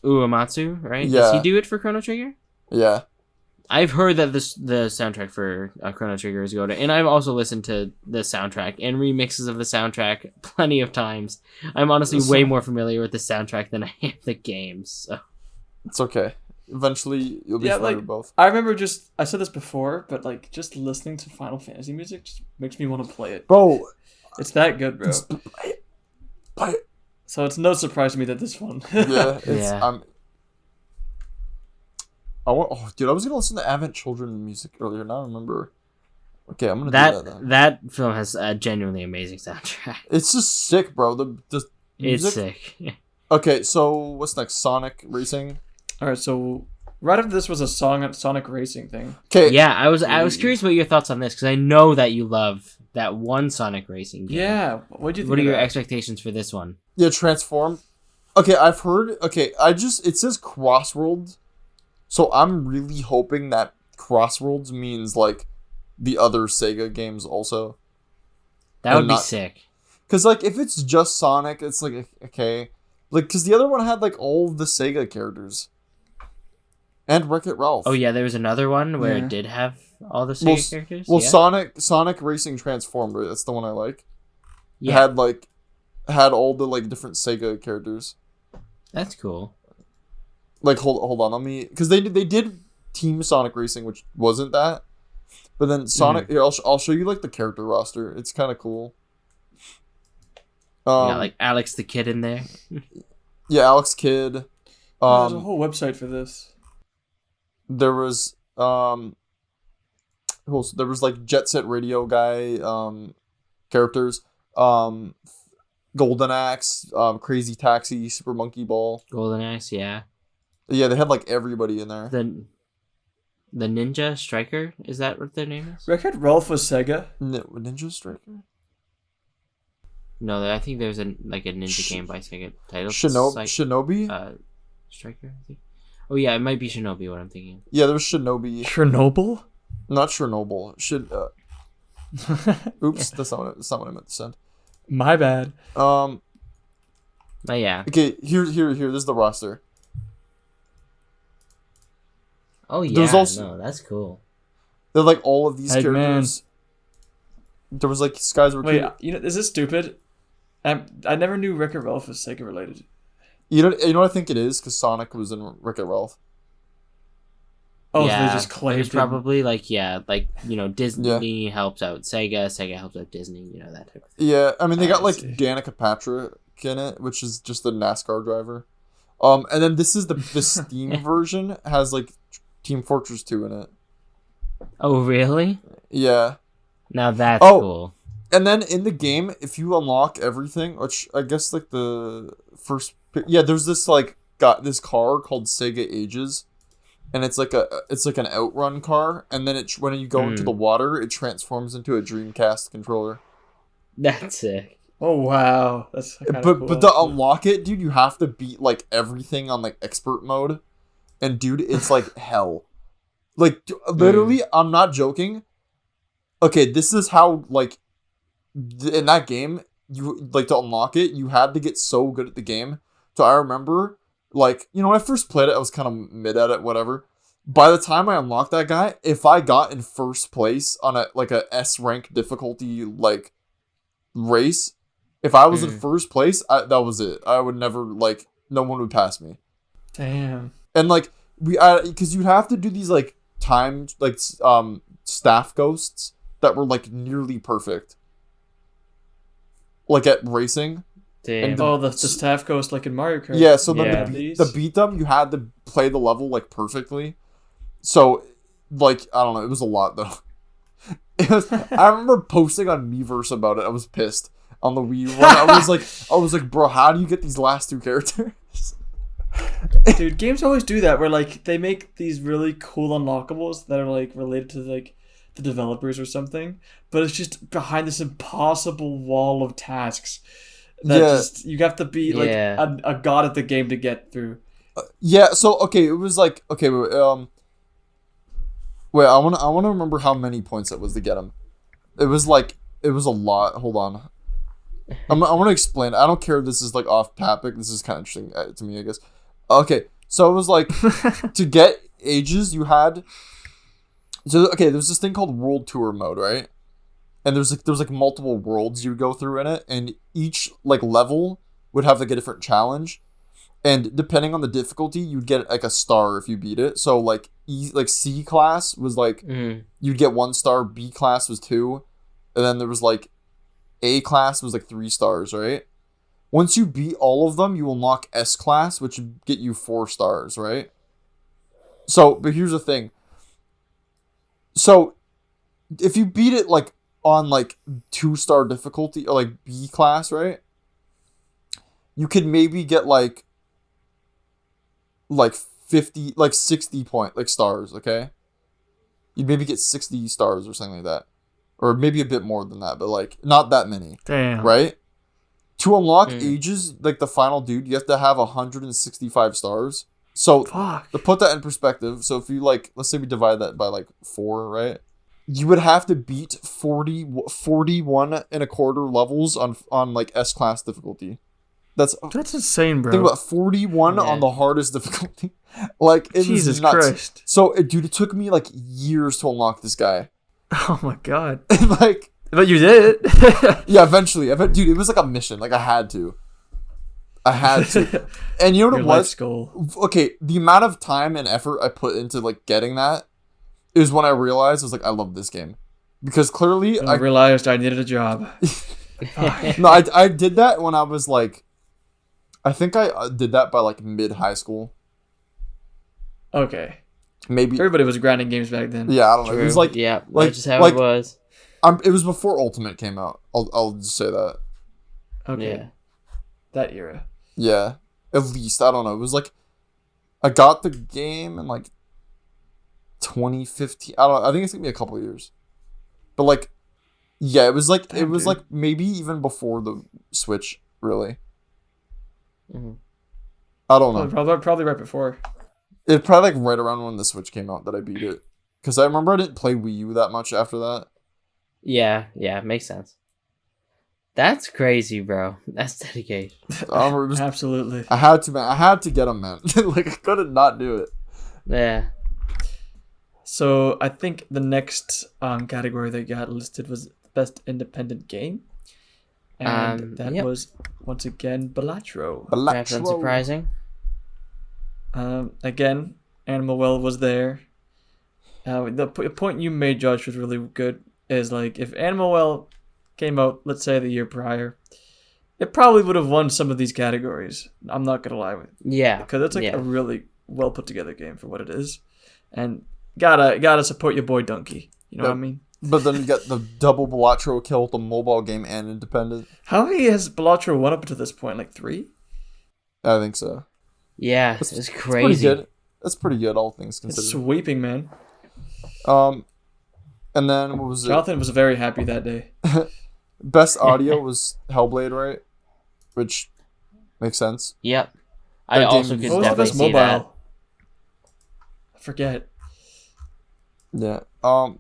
Uematsu, right? Yeah. Does he do it for Chrono Trigger? Yeah, I've heard that the soundtrack for Chrono Trigger is good, and I've also listened to the soundtrack and remixes of the soundtrack plenty of times. I'm honestly way more familiar with the soundtrack than I am the games. So. it's okay. Eventually, you'll be Yeah, familiar like with both. I remember I said this before, but like just listening to Final Fantasy music just makes me want to play it. Bro, It's that good, bro. play it. So it's no surprise to me that this one. Yeah, it's Yeah. dude, I was gonna listen to Advent Children music earlier. Now I remember. Okay, I'm gonna do that then. That film has a genuinely amazing soundtrack. It's just sick, bro. The It's music. sick. Okay, so what's next? Sonic Racing. All right, so right after this was a Sonic Racing thing. Okay. Yeah, I was curious about your thoughts on this because I know that you love that one Sonic Racing game. Yeah, what do you think? What are of your that? expectations for this one? Yeah, Transform. Okay, I've heard. Okay, it says Crossworld So I'm really hoping that Crossworlds means like the other Sega games also. That would be sick. Because like if it's just Sonic, it's like okay, like because the other one had like all the Sega characters. And Wreck-It Ralph. Oh yeah, there was another one where it did have all the Sega characters. Well, yeah. Sonic Racing Transformed, right? That's the one I like. Yeah. It had all the like different Sega characters. That's cool. Like hold on, let me, because they did Team Sonic Racing, which wasn't that, but then Sonic. Here, I'll show you like the character roster. It's kind of cool. Yeah, like Alex the Kid in there. Yeah, Alex Kidd. There's a whole website for this. There was there was like Jet Set Radio guy characters, Golden Axe, Crazy Taxi, Super Monkey Ball. Golden Axe, yeah. Yeah, they had like everybody in there. The Ninja Striker, is that what their name is? Wreck-It Ralph was Sega. Ninja Striker? No, I think there's a ninja game by Sega titled Shinobi? Striker, I think. Oh yeah, it might be Shinobi what I'm thinking. Yeah, there's Shinobi. Chernobyl? Not Chernobyl. Oops, that's not what I meant to send. My bad. But yeah. Okay, here. This is the roster. Oh yeah, no, that's cool. They're like all of these Hey, characters. Man. There was like Skies were. Wait, is this stupid? I never knew Wreck-It Ralph was Sega related. You know what I think it is? Because Sonic was in Wreck-It Ralph. Oh, yeah, so they just claimed it's probably Disney helps out Sega helps out Disney, that type of thing. Yeah, I mean they got like Danica Patrick in it, which is just the NASCAR driver. And then this is the Steam version has like Team Fortress 2 in it. Oh really? Yeah. Now that's cool. And then in the game, if you unlock everything, which I guess like the first, there's this like this car called Sega Ages, and it's like an outrun car, and then when you go into the water, it transforms into a Dreamcast controller. That's sick. Oh wow, that's kind of cool. But to unlock it, dude, you have to beat like everything on like expert mode, and dude, it's like hell. Like literally, I'm not joking. Okay, this is how like. In that game, you like to unlock it, you had to get so good at the game. So I remember, like, when I first played it, I was kind of mid at it, whatever. By the time I unlocked that guy, if I got in first place on a S rank difficulty like race, if I was in first place, that was it. I would never no one would pass me. Damn. And like because you'd have to do these like timed staff ghosts that were like nearly perfect. Like at racing. Damn. And the staff ghost like in Mario Kart. Yeah, so then to beat them, you had to play the level like perfectly. So, like, I don't know, it was a lot though. I remember posting on Miiverse about it. I was pissed on the Wii one. I was like, bro, how do you get these last two characters? Dude, games always do that where like they make these really cool unlockables that are like related to like the developers or something, but it's just behind this impossible wall of tasks that just you have to be like a god at the game to get through. So okay, it was like okay, wait, I want to remember how many points it was to get him. It was a lot. Hold on, I want to explain. I don't care if this is like off topic. This is kind of interesting to me, I guess. Okay, so it was like to get Ages, you had. So okay, there's this thing called World Tour mode, right? And there's multiple worlds you would go through in it, and each like level would have like a different challenge, and depending on the difficulty, you'd get like a star if you beat it. So like C class was like you'd get 1 star, B class was 2, and then there was like A class was like 3 stars, right? Once you beat all of them, you unlock S class, which would get you 4 stars, right? So, but here's the thing. So, if you beat it like on like 2-star difficulty or like B class, right? You could maybe get like 50, like 60 point like stars, okay? You'd maybe get 60 stars or something like that. Or maybe a bit more than that, but like not that many. Damn. Right? To unlock Ages, like the final dude, you have to have 165 stars. So Fuck. to put that in perspective, so if you like, let's say we divide that by like 4, right? You would have to beat 41 and a quarter levels on like S-class difficulty. That's insane, bro. think about 41 on the hardest difficulty. Like, it Jesus was nuts. Christ. So, dude, it took me like years to unlock this guy. Oh my god. And like, But you did it. yeah, eventually. Dude, it was like a mission. Like, I had to. And you know what Your it life's was? goal. Okay, the amount of time and effort I put into like getting that is when I realized I was like, I love this game. Because clearly I realized I needed a job. No, I did that when I was like, I think I did that by like mid high school. Okay. Maybe. Everybody was grinding games back then. Yeah, I don't know. It was like, yeah, like that's just how like, it was. it was before Ultimate came out. I'll just say that. Okay. Yeah. That era. Yeah, at least I don't know. It was like, I got the game in like 2015. I think it's gonna be a couple of years, but like, yeah, it was like maybe even before the Switch. Really, Mm-hmm. I don't know. Probably right before. It probably like right around when the Switch came out that I beat it, because I remember I didn't play Wii U that much after that. Yeah, makes sense. That's crazy, bro. That's dedication. Absolutely. I had to, man. I had to get him, man. Like, I couldn't not do it. Yeah. So I think the next category that got listed was best independent game, and that was once again Balatro. That's unsurprising. Again, Animal Well was there. The point you made, Josh, was really good. Is like if Animal Well came out, let's say the year prior, it probably would have won some of these categories. I'm not gonna lie with you. Yeah, because it's like a really well put together game for what it is, and gotta support your boy Donkey. You know what I mean? But then you got the double Balatro kill with the mobile game and independent. How many has Balatro won up to this point? Like 3? I think so. Yeah, it's crazy. Pretty good. That's pretty good, all things considered. It's sweeping, man. And then what was it? Jonathan was very happy that day. Best audio was Hellblade, right? Which makes sense. Yep. That I also game- could What was the definitely best see mobile? that. I forget. Yeah.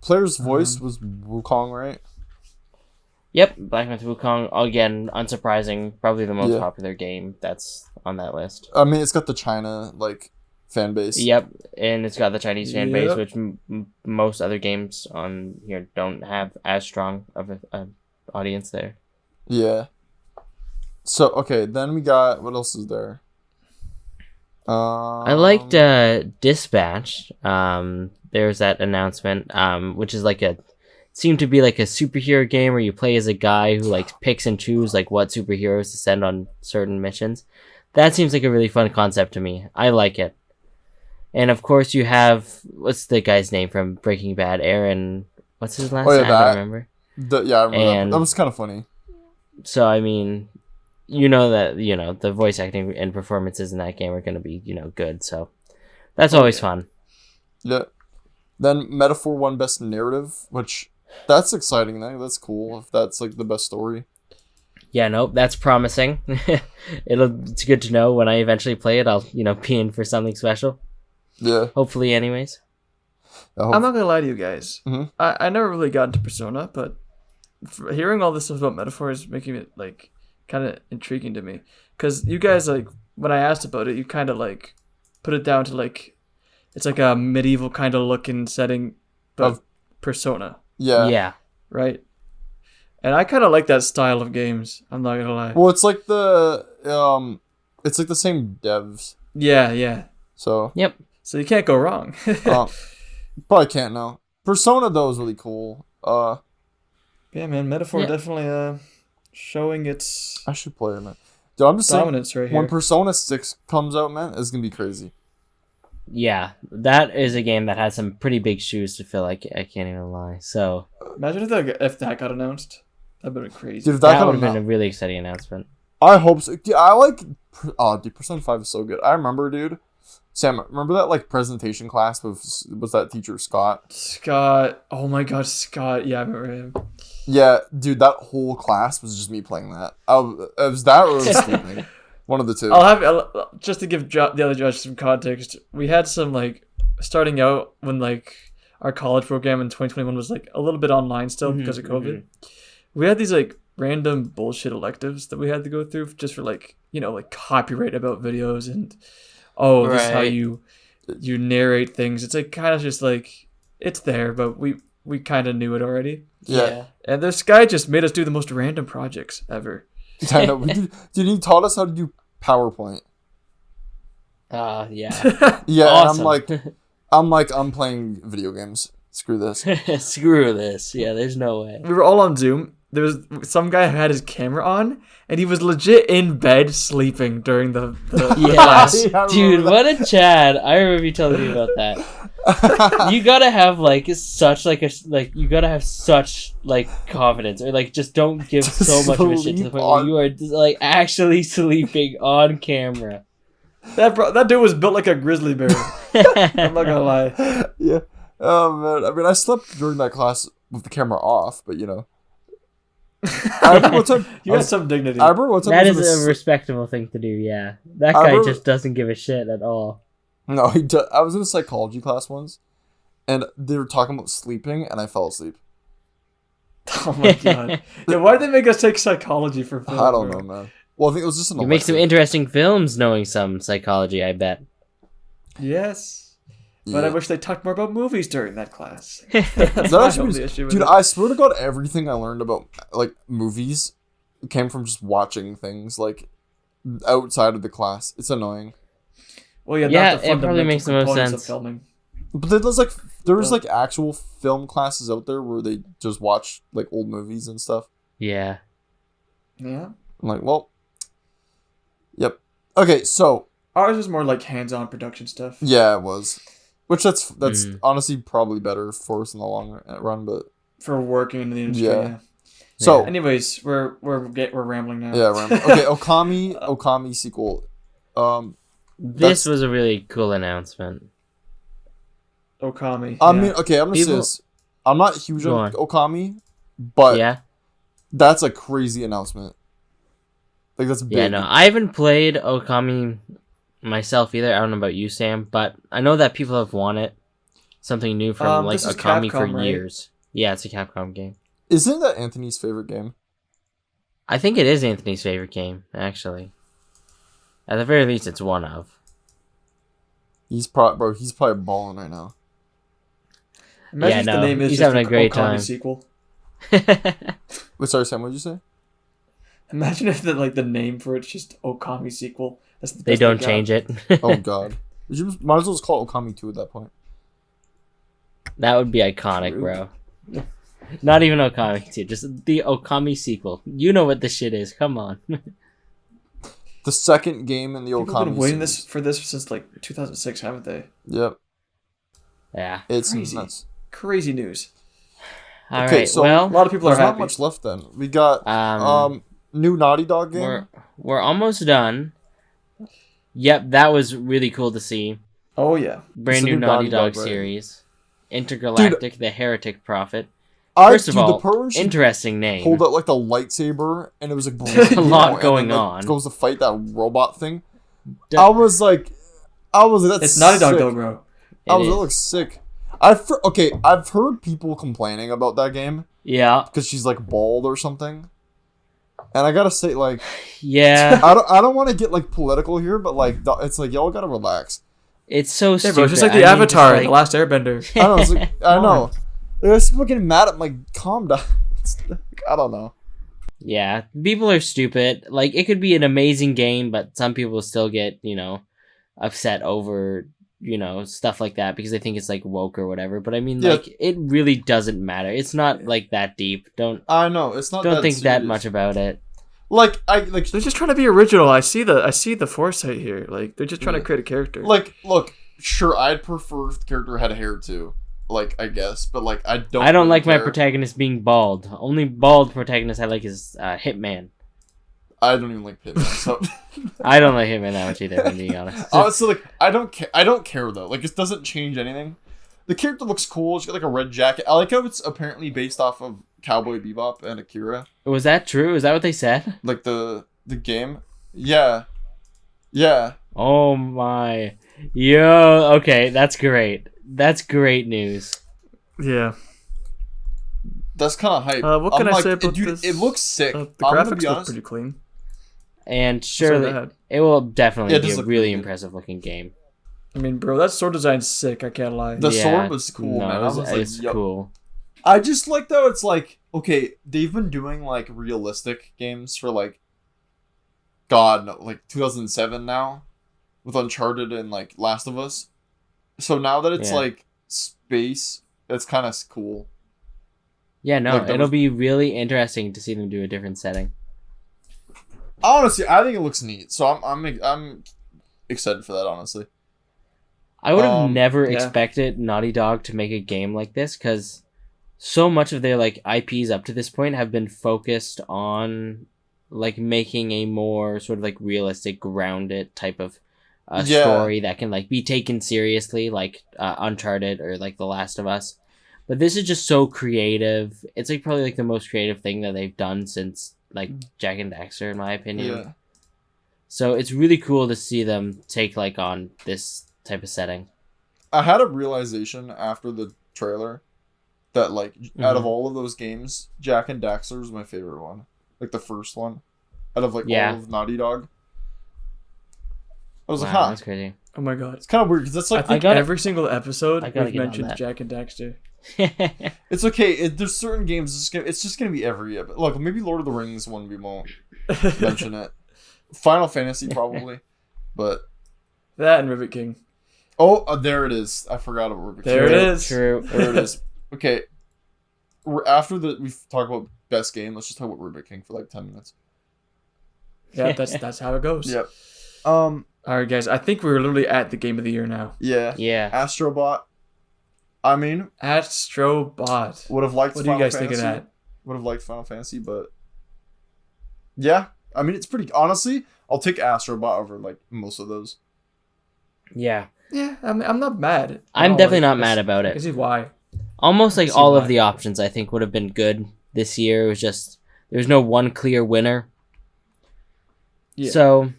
Player's voice was Wukong, right? Yep, Black Myth Wukong, again, unsurprising, probably the most Yeah. popular game that's on that list. I mean, it's got the China like fan base. Yep, and it's got the Chinese fan base, Yep. which most other games on here don't have as strong of an audience there. Yeah. So okay, then we got what else is there? I liked Dispatch. There's that announcement, which is like seemed to be like a superhero game where you play as a guy who like picks and choose like what superheroes to send on certain missions. That seems like a really fun concept to me. I like it. And of course you have, what's the guy's name from Breaking Bad? Aaron, what's his last name? I don't remember. Yeah, I remember that was kind of funny. So I mean, the voice acting and performances in that game are going to be, good. So that's always fun. Yeah. Then Metaphor won Best Narrative, which that's exciting. That's cool if that's like the best story. Yeah, nope, that's promising. It's good to know when I eventually play it. I'll be in for something special. Yeah. Hopefully, anyways. I'm not gonna lie to you guys. Mhm. I never really got into Persona, but hearing all this stuff about Metaphor is making it like kind of intriguing to me. Because you guys, like, when I asked about it, you kind of like put it down to like it's like a medieval kind of looking setting of Persona, Yeah. Yeah. right? And I kind of like that style of games. I'm not gonna lie. Well, it's like the same devs. Yeah. So Yep. So you can't go wrong. probably can't know. Persona though is really cool. Yeah, man. Metaphor Yeah. definitely showing its I should play it, man. Dude, I'm just saying, dominance right here. when Persona 6 comes out, man, it's gonna be crazy. Yeah, that is a game that has some pretty big shoes to fill. I can't even lie. So Imagine if that got announced. That'd been crazy. Dude, if that that would have comes been out, a really exciting announcement. I hope so. Dude, I like. Dude, Persona 5 is so good. I remember, dude. Sam, remember that like presentation class was that teacher Scott? Scott. Oh my god, Scott. Yeah, I remember him. Yeah, dude, that whole class was just me playing that. It was that or it was sleeping. One of the two. Just to give the other Josh some context. We had some like starting out when like our college program in 2021 was like a little bit online still because of COVID. We had these like random bullshit electives that we had to go through just for like, you know, like copyright about videos and this is how you narrate things. It's like kind of just like it's there, but we kind of knew it already. Yeah. And this guy just made us do the most random projects ever. I know. Dude, he taught us how to do PowerPoint. Yeah. Yeah, Awesome. and I'm playing video games. Screw this. Screw this. Yeah, there's no way. We were all on Zoom. There was some guy who had his camera on, and he was legit in bed sleeping during the class. Yeah, dude, what a Chad! I remember you telling me about that. You gotta have you gotta have such like confidence, or like just don't give so much of a shit to the point where you are just, like actually sleeping on camera. That dude was built like a grizzly bear. I'm not gonna lie. Yeah. Oh man. I mean, I slept during that class with the camera off, but you know. I remember one time you had some dignity. I remember one time That is a respectable thing to do. Yeah, that guy just doesn't give a shit at all. No, I was in a psychology class once, and they were talking about sleeping, and I fell asleep. Oh my god! Yeah, why did they make us take psychology for film? I don't know, man. Well, I think it was just an. You make some interesting films knowing some psychology, I bet. Yes. But I wish they talked more about movies during that class. Dude, I swear to God, everything I learned about like movies came from just watching things like outside of the class. It's annoying. Well, yeah, yeah, not the it probably makes the most sense. of filming. But there's like actual film classes out there where they just watch like old movies and stuff. Yeah. Yeah. I'm like, well, yep. Okay, so ours was more like hands-on production stuff. yeah, it was. Which that's honestly probably better for us in the long run, but for working in the industry. Yeah. So, anyways, we're rambling now. Yeah, rambling. Okay, Okami sequel. This was a really cool announcement. Okami. I mean, okay, I'm gonna say this. I'm not huge on Okami, but yeah, that's a crazy announcement. Like that's big. Yeah, no, I haven't played Okami myself either. I don't know about you, Sam, but I know that people have wanted something new from like Okami Capcom, for years. Yeah, it's a Capcom game. Isn't that Anthony's favorite game? I think it is Anthony's favorite game, actually. At the very least, it's one of. He's probably balling right now. Imagine if the name is he's just having a great Okami time. Sequel. Wait, sorry, Sam. What did you say? Imagine if the name for it's just Okami Sequel. That's the they don't change it. Oh God, you might as well just call it Okami 2 at that point. That would be iconic, bro. Not even Okami 2, just the Okami sequel. You know what this shit is. Come on. The second game in the Okami People have been waiting series. for this since like 2006, haven't they? Yep. Yeah. It's crazy. Nuts. Crazy news. All okay, right. so Well, a lot of people are there's happy. not much left then. We got new Naughty Dog game. We're almost done. Yep, that was really cool to see. Oh yeah. Brand new Naughty Dog series. Intergalactic, the Heretic Prophet. First of all, interesting name. Pulled out like the lightsaber, and it was like a lot going on. Goes to fight that robot thing. I was like, that's it's Naughty Dog sick. though, bro. That looks sick. I've heard people complaining about that game. Yeah. Because she's like bald or something. And I gotta say, like, yeah, I don't want to get like political here, but like, it's like y'all gotta relax. It's so stupid. Bro, it's just like the Avatar, The Last Airbender. I know. It's like, I know. There's people getting mad at me, like, calm down. I don't know. Yeah, people are stupid. Like, it could be an amazing game, but some people still get, upset over, stuff like that because they think it's like woke or whatever. But I mean, like, it really doesn't matter. It's not like that deep. I know it's not. Don't think serious. that much about it. Like they're just trying to be original. I see the foresight here. Like they're just trying to create a character. Like, look, sure, I'd prefer if the character had hair too. Like, I guess, but like, I don't really like my protagonist being bald. Only bald protagonist I like is Hitman. I don't even like Hitman, so I don't like Hitman that much either. If I'm being honest. Honestly, like, I don't care though. Like, it doesn't change anything. The character looks cool. She's got like a red jacket. I like how it's apparently based off of Cowboy Bebop and Akira. Was that true? Is that what they said? Like the game? Yeah. Yeah. Oh my. Yo, okay, that's great. That's great news. Yeah. That's kind of hype. What can I say about dude, this? It looks sick. The I'm gonna graphics be look honest. pretty clean. And So surely bad. it will definitely Yeah, it be does a look really pretty good. impressive looking game. I mean, bro, that sword design's sick. I can't lie. The sword was cool, man. I was like, it's yup. cool. I just like though it's like, okay, they've been doing like realistic games for like, God, no, like 2007 now, with Uncharted and like Last of Us. So now that it's Yeah. like space, it's kind of cool. Yeah, no, Like, there it'll was- be really interesting to see them do a different setting. Honestly, I think it looks neat. So I'm excited for that. Honestly, I would have never yeah. expected Naughty Dog to make a game like this because so much of their like IPs up to this point have been focused on like making a more sort of like realistic, grounded type of Yeah. story that can like be taken seriously, like Uncharted or like The Last of Us. But this is just so creative. It's like probably like the most creative thing that they've done since like Jak and Daxter, in my opinion. yeah. So it's really cool to see them take like on this type of setting. I had a realization after the trailer that like out of all of those games, Jak and Daxter was my favorite one. Like the first one, out of like Yeah. all of Naughty Dog. I was Wow, like, huh. that's crazy. Oh my god. It's kind of weird because that's I like think gotta- every single episode I gotta we've get on mentioned that. Jak and Daxter. it's okay. There's certain games it's just gonna be every episode. Look, maybe Lord of the Rings one we won't mention it. Final Fantasy probably, but That and Rivet King. there it is. I forgot about Rubik's There it Cube. is. True. There it is. Okay, after we've talked about best game. Let's just talk about Rubik King for like 10 minutes. Yeah, that's how it goes. Yep. All right, guys. I think we're literally at the game of the year now. Yeah. Yeah. Astrobot. I mean, Astrobot. would have liked. What do you Final guys think of Fantasy. that? Would have liked Final Fantasy, but yeah, I mean, it's pretty. Honestly, I'll take Astrobot over like most of those. Yeah. Yeah, I'm not mad. I'm No, definitely like, not mad about I can it. see why. Almost like see all why. of the options I think would have been good this year. It was just there's no one clear winner. Yeah. So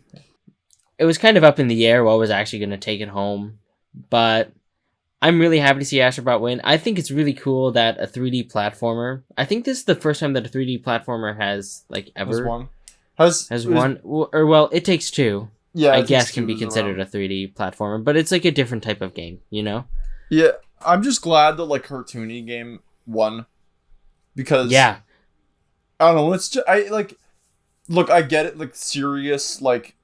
it was kind of up in the air what was actually going to take it home. But I'm really happy to see Astrobot win. I think it's really cool that a 3D platformer. I think this is the first time that a 3D platformer has like Has ever one. has won. Or well, It Takes Two. Yeah, I It guess Takes can Two be is considered around. a 3D platformer, but it's like a different type of game, you know? Yeah, I'm just glad that like cartoony game won because Yeah. I don't know. It's just I like. Look, I get it. Like serious, like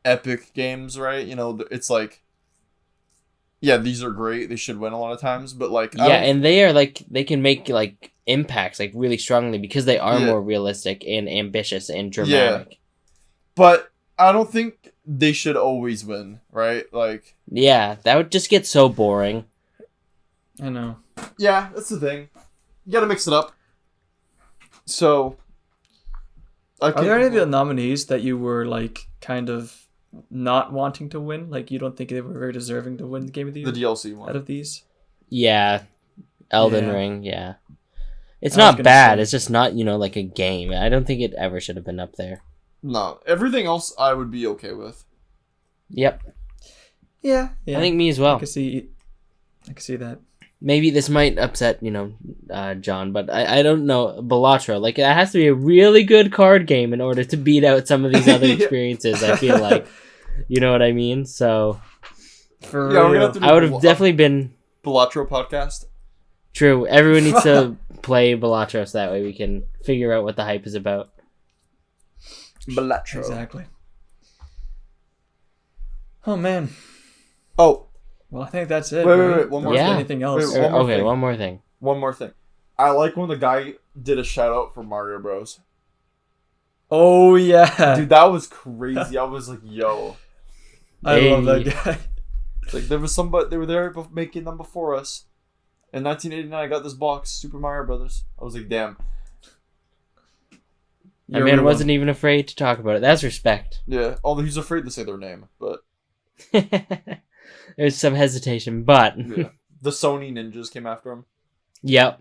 epic games, right? You know, it's like. Yeah, these are great. They should win a lot of times, but like, I Yeah, don't- and they are like they can make like impacts like really strongly because they are Yeah. more realistic and ambitious and dramatic. but I don't think they should always win, right? Like, Yeah, that would just get so boring. I know. yeah, that's the thing. You gotta mix it up. So, Are there any of the nominees that you were like kind of not wanting to win? Like you don't think they were very deserving to win the game of the year the DLC out one? of these? Yeah, Elden Yeah. Ring. Yeah, it's I was not gonna bad. say- It's just not like a game. I don't think it ever should have been up there. No, everything else I would be okay with. Yep, Yeah. I think me as well. I can see that. Maybe this might upset John, but I don't know. Balatro, like it has to be a really good card game in order to beat out some of these other Yeah. experiences. I feel like, you know what I mean. So For Yeah, we're gonna real. have to do I would have a definitely been Balatro podcast. true. Everyone needs to play Balatro so that way we can figure out what the hype is about. Balatro. Exactly. Oh man. Oh, Well, I think that's it. Wait, right? one Or more is there thing. anything else? Wait, One more Okay, thing. one more thing. one more thing. I like when the guy did a shout out for Mario Bros. Oh yeah. Dude, that was crazy. I was like, yo. I love Hey. that guy. Like, there was somebody, they were there making them before us. In 1989, I got this box, Super Mario Brothers. I was like, damn. That You're man real. wasn't even afraid to talk about it. That's respect. Yeah, although he's afraid to say their name, but There's some hesitation, but yeah. The Sony ninjas came after him. yep.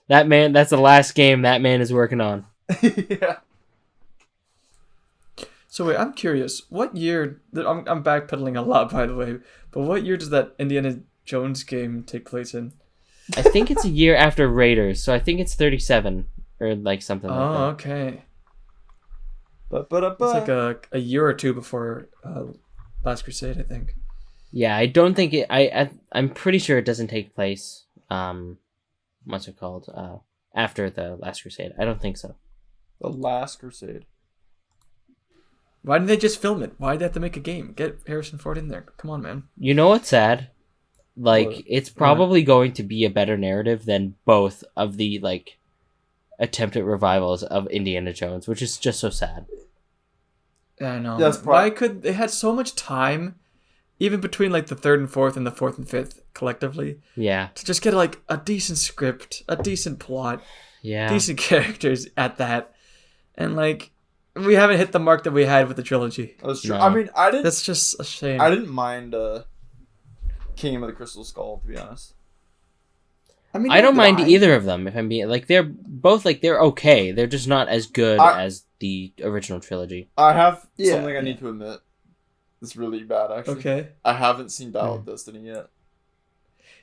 That man, that's the last game that man is working on. Yeah. So wait, I'm curious. What year? I'm backpedaling a lot, by the way. But what year does that Indiana Jones game take place in? I think it's a year after Raiders, so I think it's 37 or like something like that. Oh, okay. It's Ba-ba-da-ba. like a year or two before Last Crusade, I think. Yeah, I don't think it. I'm pretty sure it doesn't take place. What's it called? After the Last Crusade, I don't think so. The Last Crusade. Why didn't they just film it? Why did they have to make a game? Get Harrison Ford in there. Come on, man. You know what's sad? Like, What? it's probably going to be a better narrative than both of the like attempted revivals of Indiana Jones, which is just so sad. Yeah, I know. Yes, Why could they had so much time, even between like the third and fourth and the fourth and fifth collectively, Yeah, to just get like a decent script, a decent plot, yeah. decent characters at that, and like we haven't hit the mark that we had with the trilogy. That's true. No. I mean, I didn't. That's just a shame. I didn't mind Kingdom of the Crystal Skull, to be honest. mean, I don't neither mind did I. either of them. If I'm being like, they're both like they're okay. They're just not as good as the original trilogy. I have Yeah, something I need to admit. It's really bad, actually. Okay, I haven't seen Battle of Destiny yet.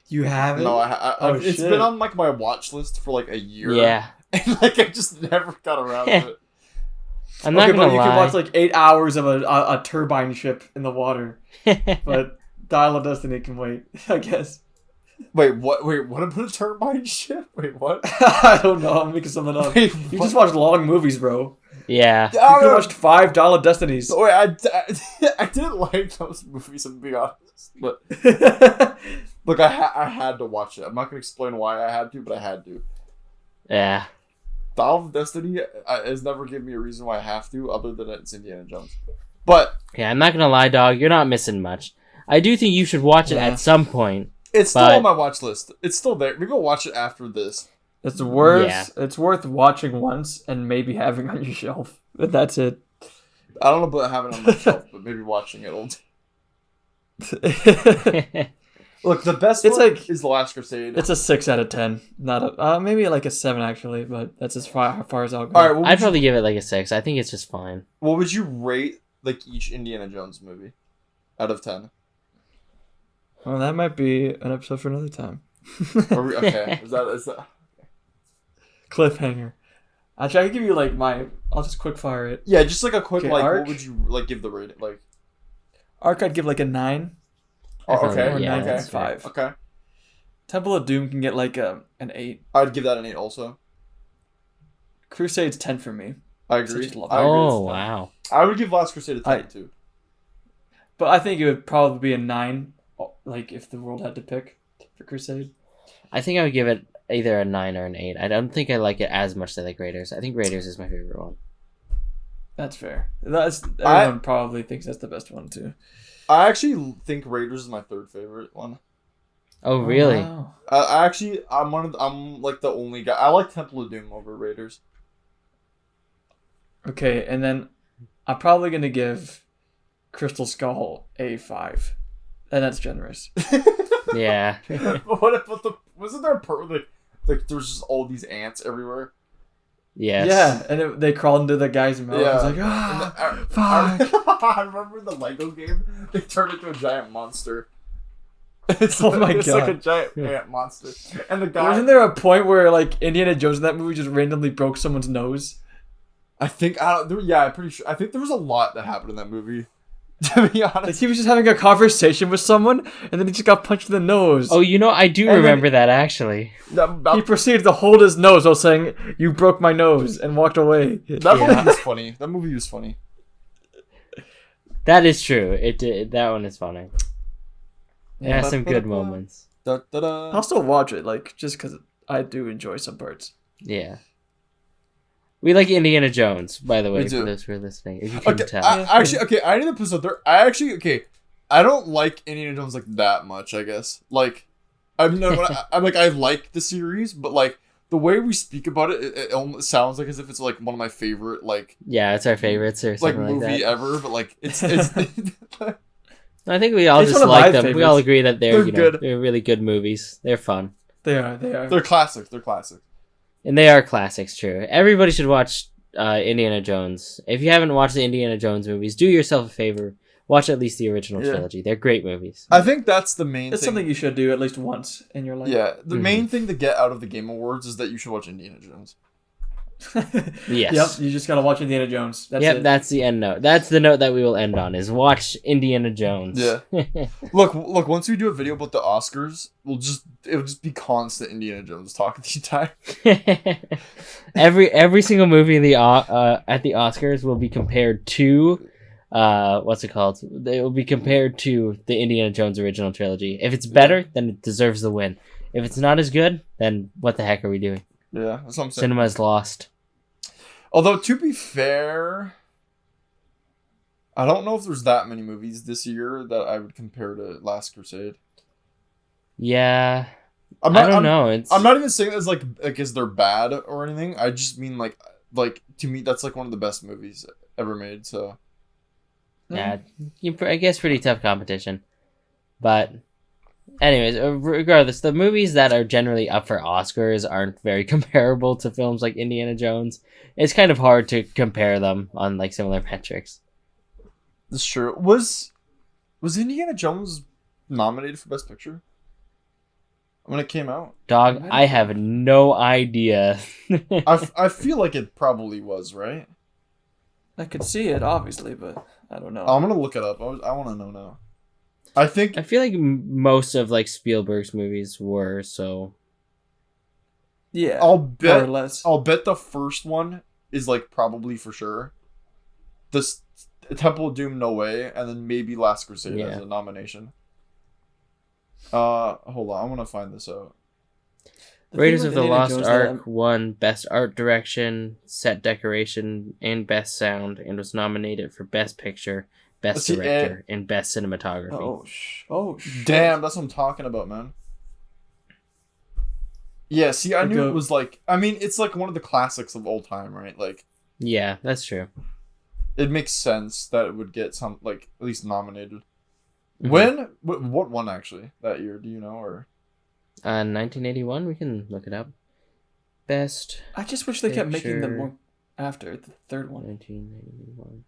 you haven't. No, Oh, it's shit. been on like my watch list for like a year. Yeah, And like I just never got around to it. I'm not Okay, gonna but you lie. can watch like 8 hours of a turbine ship in the water. But Dial of Destiny can wait, I guess. Wait, what? Wait, what about a turbine ship? Wait, what? I don't know. I'm making something up. Wait, You what? just watched long movies, bro. yeah, You could have watched 5 Dial of Destinies. Wait, I didn't like those movies, I'm being honest. But look, I had to watch it. I'm not gonna explain why I had to, but I had to. yeah. Dial of Destiny has never given me a reason why I have to, other than it's Indiana Jones. But Yeah, I'm not gonna lie, dog. You're not missing much. I do think you should watch it Yeah. at some point. it's still But- on my watch list. It's still there. Maybe I'll watch it after this. It's worth Yeah. it's worth watching once and maybe having on your shelf. But that's it. I don't know about having it on my shelf, but maybe watching it will. Look, the best It's one like- is The Last Crusade. It's a 6 out of 10. Not a maybe like a 7 actually, but that's as far as I'll go. All right, I'd probably give it like a 6. I think it's just fine. what would you rate like each Indiana Jones movie out of 10? Well, that might be an episode for another time. Okay, is that Cliffhanger. Actually, I can give you like I'll just quick fire it. yeah? Just like a quick Okay, like, Arc? what would you like give the rating? Like, Arc, I'd give like a 9 oh, feel okay, or Yeah, nine that's point fair. five. okay. Temple of Doom can get like an 8. I'd give that an 8 also. Crusade's 10 for me. I I agree. just love I agree. Oh wow. I would give Last Crusade a 10 too. But I think it would probably be a 9, like if the world had to pick for Crusade. I think I would give it either a 9 or an 8. I don't think I like it as much as I like Raiders. I think Raiders is my favorite one. That's fair. Everyone probably thinks that's the best one too. I actually think Raiders is my third favorite one. Oh really? Wow. I'm like the only guy. I like Temple of Doom over Raiders. Okay, and then I'm probably gonna give Crystal Skull a 5, and that's generous. Yeah. What about wasn't there like there was just all these ants everywhere? Yes. Yeah, and they crawl into the guy's mouth. Yeah. It's like fuck. I remember the Lego game. They turned into a giant monster. It's Oh my it's like a God. giant ant monster. And the guy, Wasn't there a point where like Indiana Jones in that movie just randomly broke someone's nose? I'm pretty sure. I think there was a lot that happened in that movie. To be Like honest, he was just having a conversation with someone, and then he just got punched in the nose. Oh, you know, I do And then- remember that actually. He proceeded to hold his nose while saying, "You broke my nose," and walked away. that Yeah. movie was funny. That movie was funny. That is true. It did. That one is funny. It Yeah. has some good moments. Da, da, da. I'll still watch it, like just because I do enjoy some parts. Yeah. We like Indiana Jones, by the way, We do. for those who are listening. If you couldn't Okay, tell. I need to put there. I don't like Indiana Jones like that much. I guess like, I'm like I like the series, but like the way we speak about it, it almost sounds like as if it's like one of my favorite like Yeah, it's our favorites or like something like movie that. ever. But like it's I think we all It's just one of my like them. We all favorites. agree that They're good. they're really good movies. They're fun. They are. they're classic. They're classic. And they are classics, true. Everybody should watch Indiana Jones. If you haven't watched the Indiana Jones movies, do yourself a favor. Watch at least the original trilogy. They're great movies. I think that's the main It's thing. something you should do at least once in your life. Yeah, the main thing to get out of the Game Awards is that you should watch Indiana Jones. Yes. Yep, you just gotta watch Indiana Jones. That's it. That's the end note. That's the note that we will end on, is watch Indiana Jones. Yeah. Look, once we do a video about the Oscars, it'll just be constant Indiana Jones talk the entire. every single movie in the at the Oscars will be compared to what's it called? It will be compared to the Indiana Jones original trilogy. If it's better, then it deserves the win. If it's not as good, then what the heck are we doing? Yeah, that's what I'm saying. Cinema is lost. Although, to be fair, I don't know if there's that many movies this year that I would compare to Last Crusade. Yeah. I don't know. I'm not even saying as like is they're bad or anything. I just mean like to me that's like one of the best movies ever made. So yeah, I guess pretty tough competition. But anyways, regardless, the movies that are generally up for Oscars aren't very comparable to films like Indiana Jones. It's kind of hard to compare them on like similar metrics. that's true. Was Indiana Jones nominated for Best Picture when it came out? Dog, I have no idea. I feel like it probably was, right? I could see it, obviously, but I don't know. I'm gonna look it up. I want to know now. I think I feel like most of like Spielberg's movies were, so yeah, I'll more bet or less. I'll bet the first one is like probably for sure. This Temple of Doom, no way, and then maybe Last Crusade as a nomination. Hold on, I want to find this out. Raiders of the Lost Ark won Best Art Direction, Set Decoration, and Best Sound, and was nominated for Best Picture, Best Director, and Best Cinematography. Damn, that's what I'm talking about, man. Yeah, see, I knew it was like... I mean, it's like one of the classics of all time, right? Like... Yeah, that's true. It makes sense that it would get some, like, at least nominated. Mm-hmm. What won, actually, that year? Do you know, or... 1981, we can look it up. Best I just wish they kept making them Picture. more after the third one. 1981.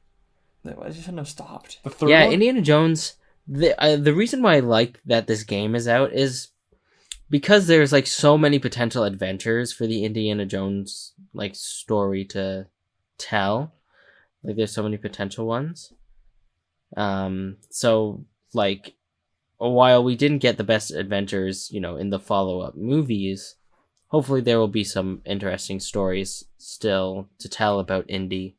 I just shouldn't have stopped. The third Yeah, one? Indiana Jones. The reason why I like that this game is out is because there's like so many potential adventures for the Indiana Jones like story to tell. Like there's so many potential ones. So like while we didn't get the best adventures, in the follow-up movies, hopefully there will be some interesting stories still to tell about Indy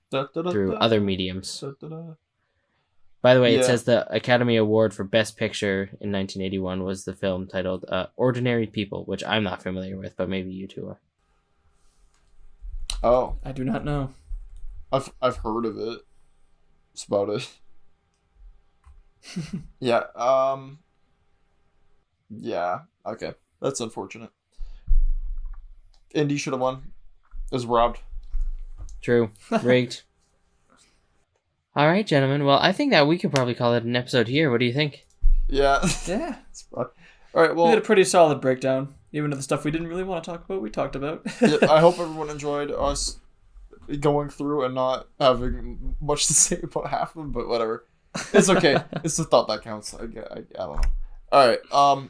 through other mediums. By the way, it says the Academy Award for Best Picture in 1981 was the film titled Ordinary People, which I'm not familiar with, but maybe you two are. Oh. I do not know. I've heard of it. That's about it. Yeah, yeah, okay. That's unfortunate. Indy should have won. It was robbed. True. Rigged. All right, gentlemen. Well, I think that we could probably call it an episode here. What do you think? Yeah. Yeah. All right, well... We did a pretty solid breakdown. Even of the stuff we didn't really want to talk about, we talked about. Yeah, I hope everyone enjoyed us going through and not having much to say about half of them, but whatever. It's okay. It's the thought that counts. I don't know. Alright,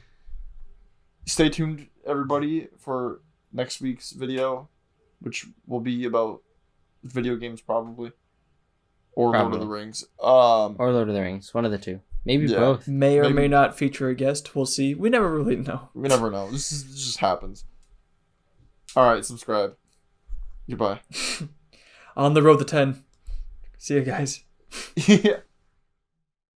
stay tuned, everybody, for next week's video, which will be about video games, probably. Or Lord of the Rings. Or Lord of the Rings. One of the two. Maybe both. May or may not feature a guest. We'll see. We never really know. We never know. This just happens. Alright, subscribe. Goodbye. On the road to 10. See you guys. Yeah.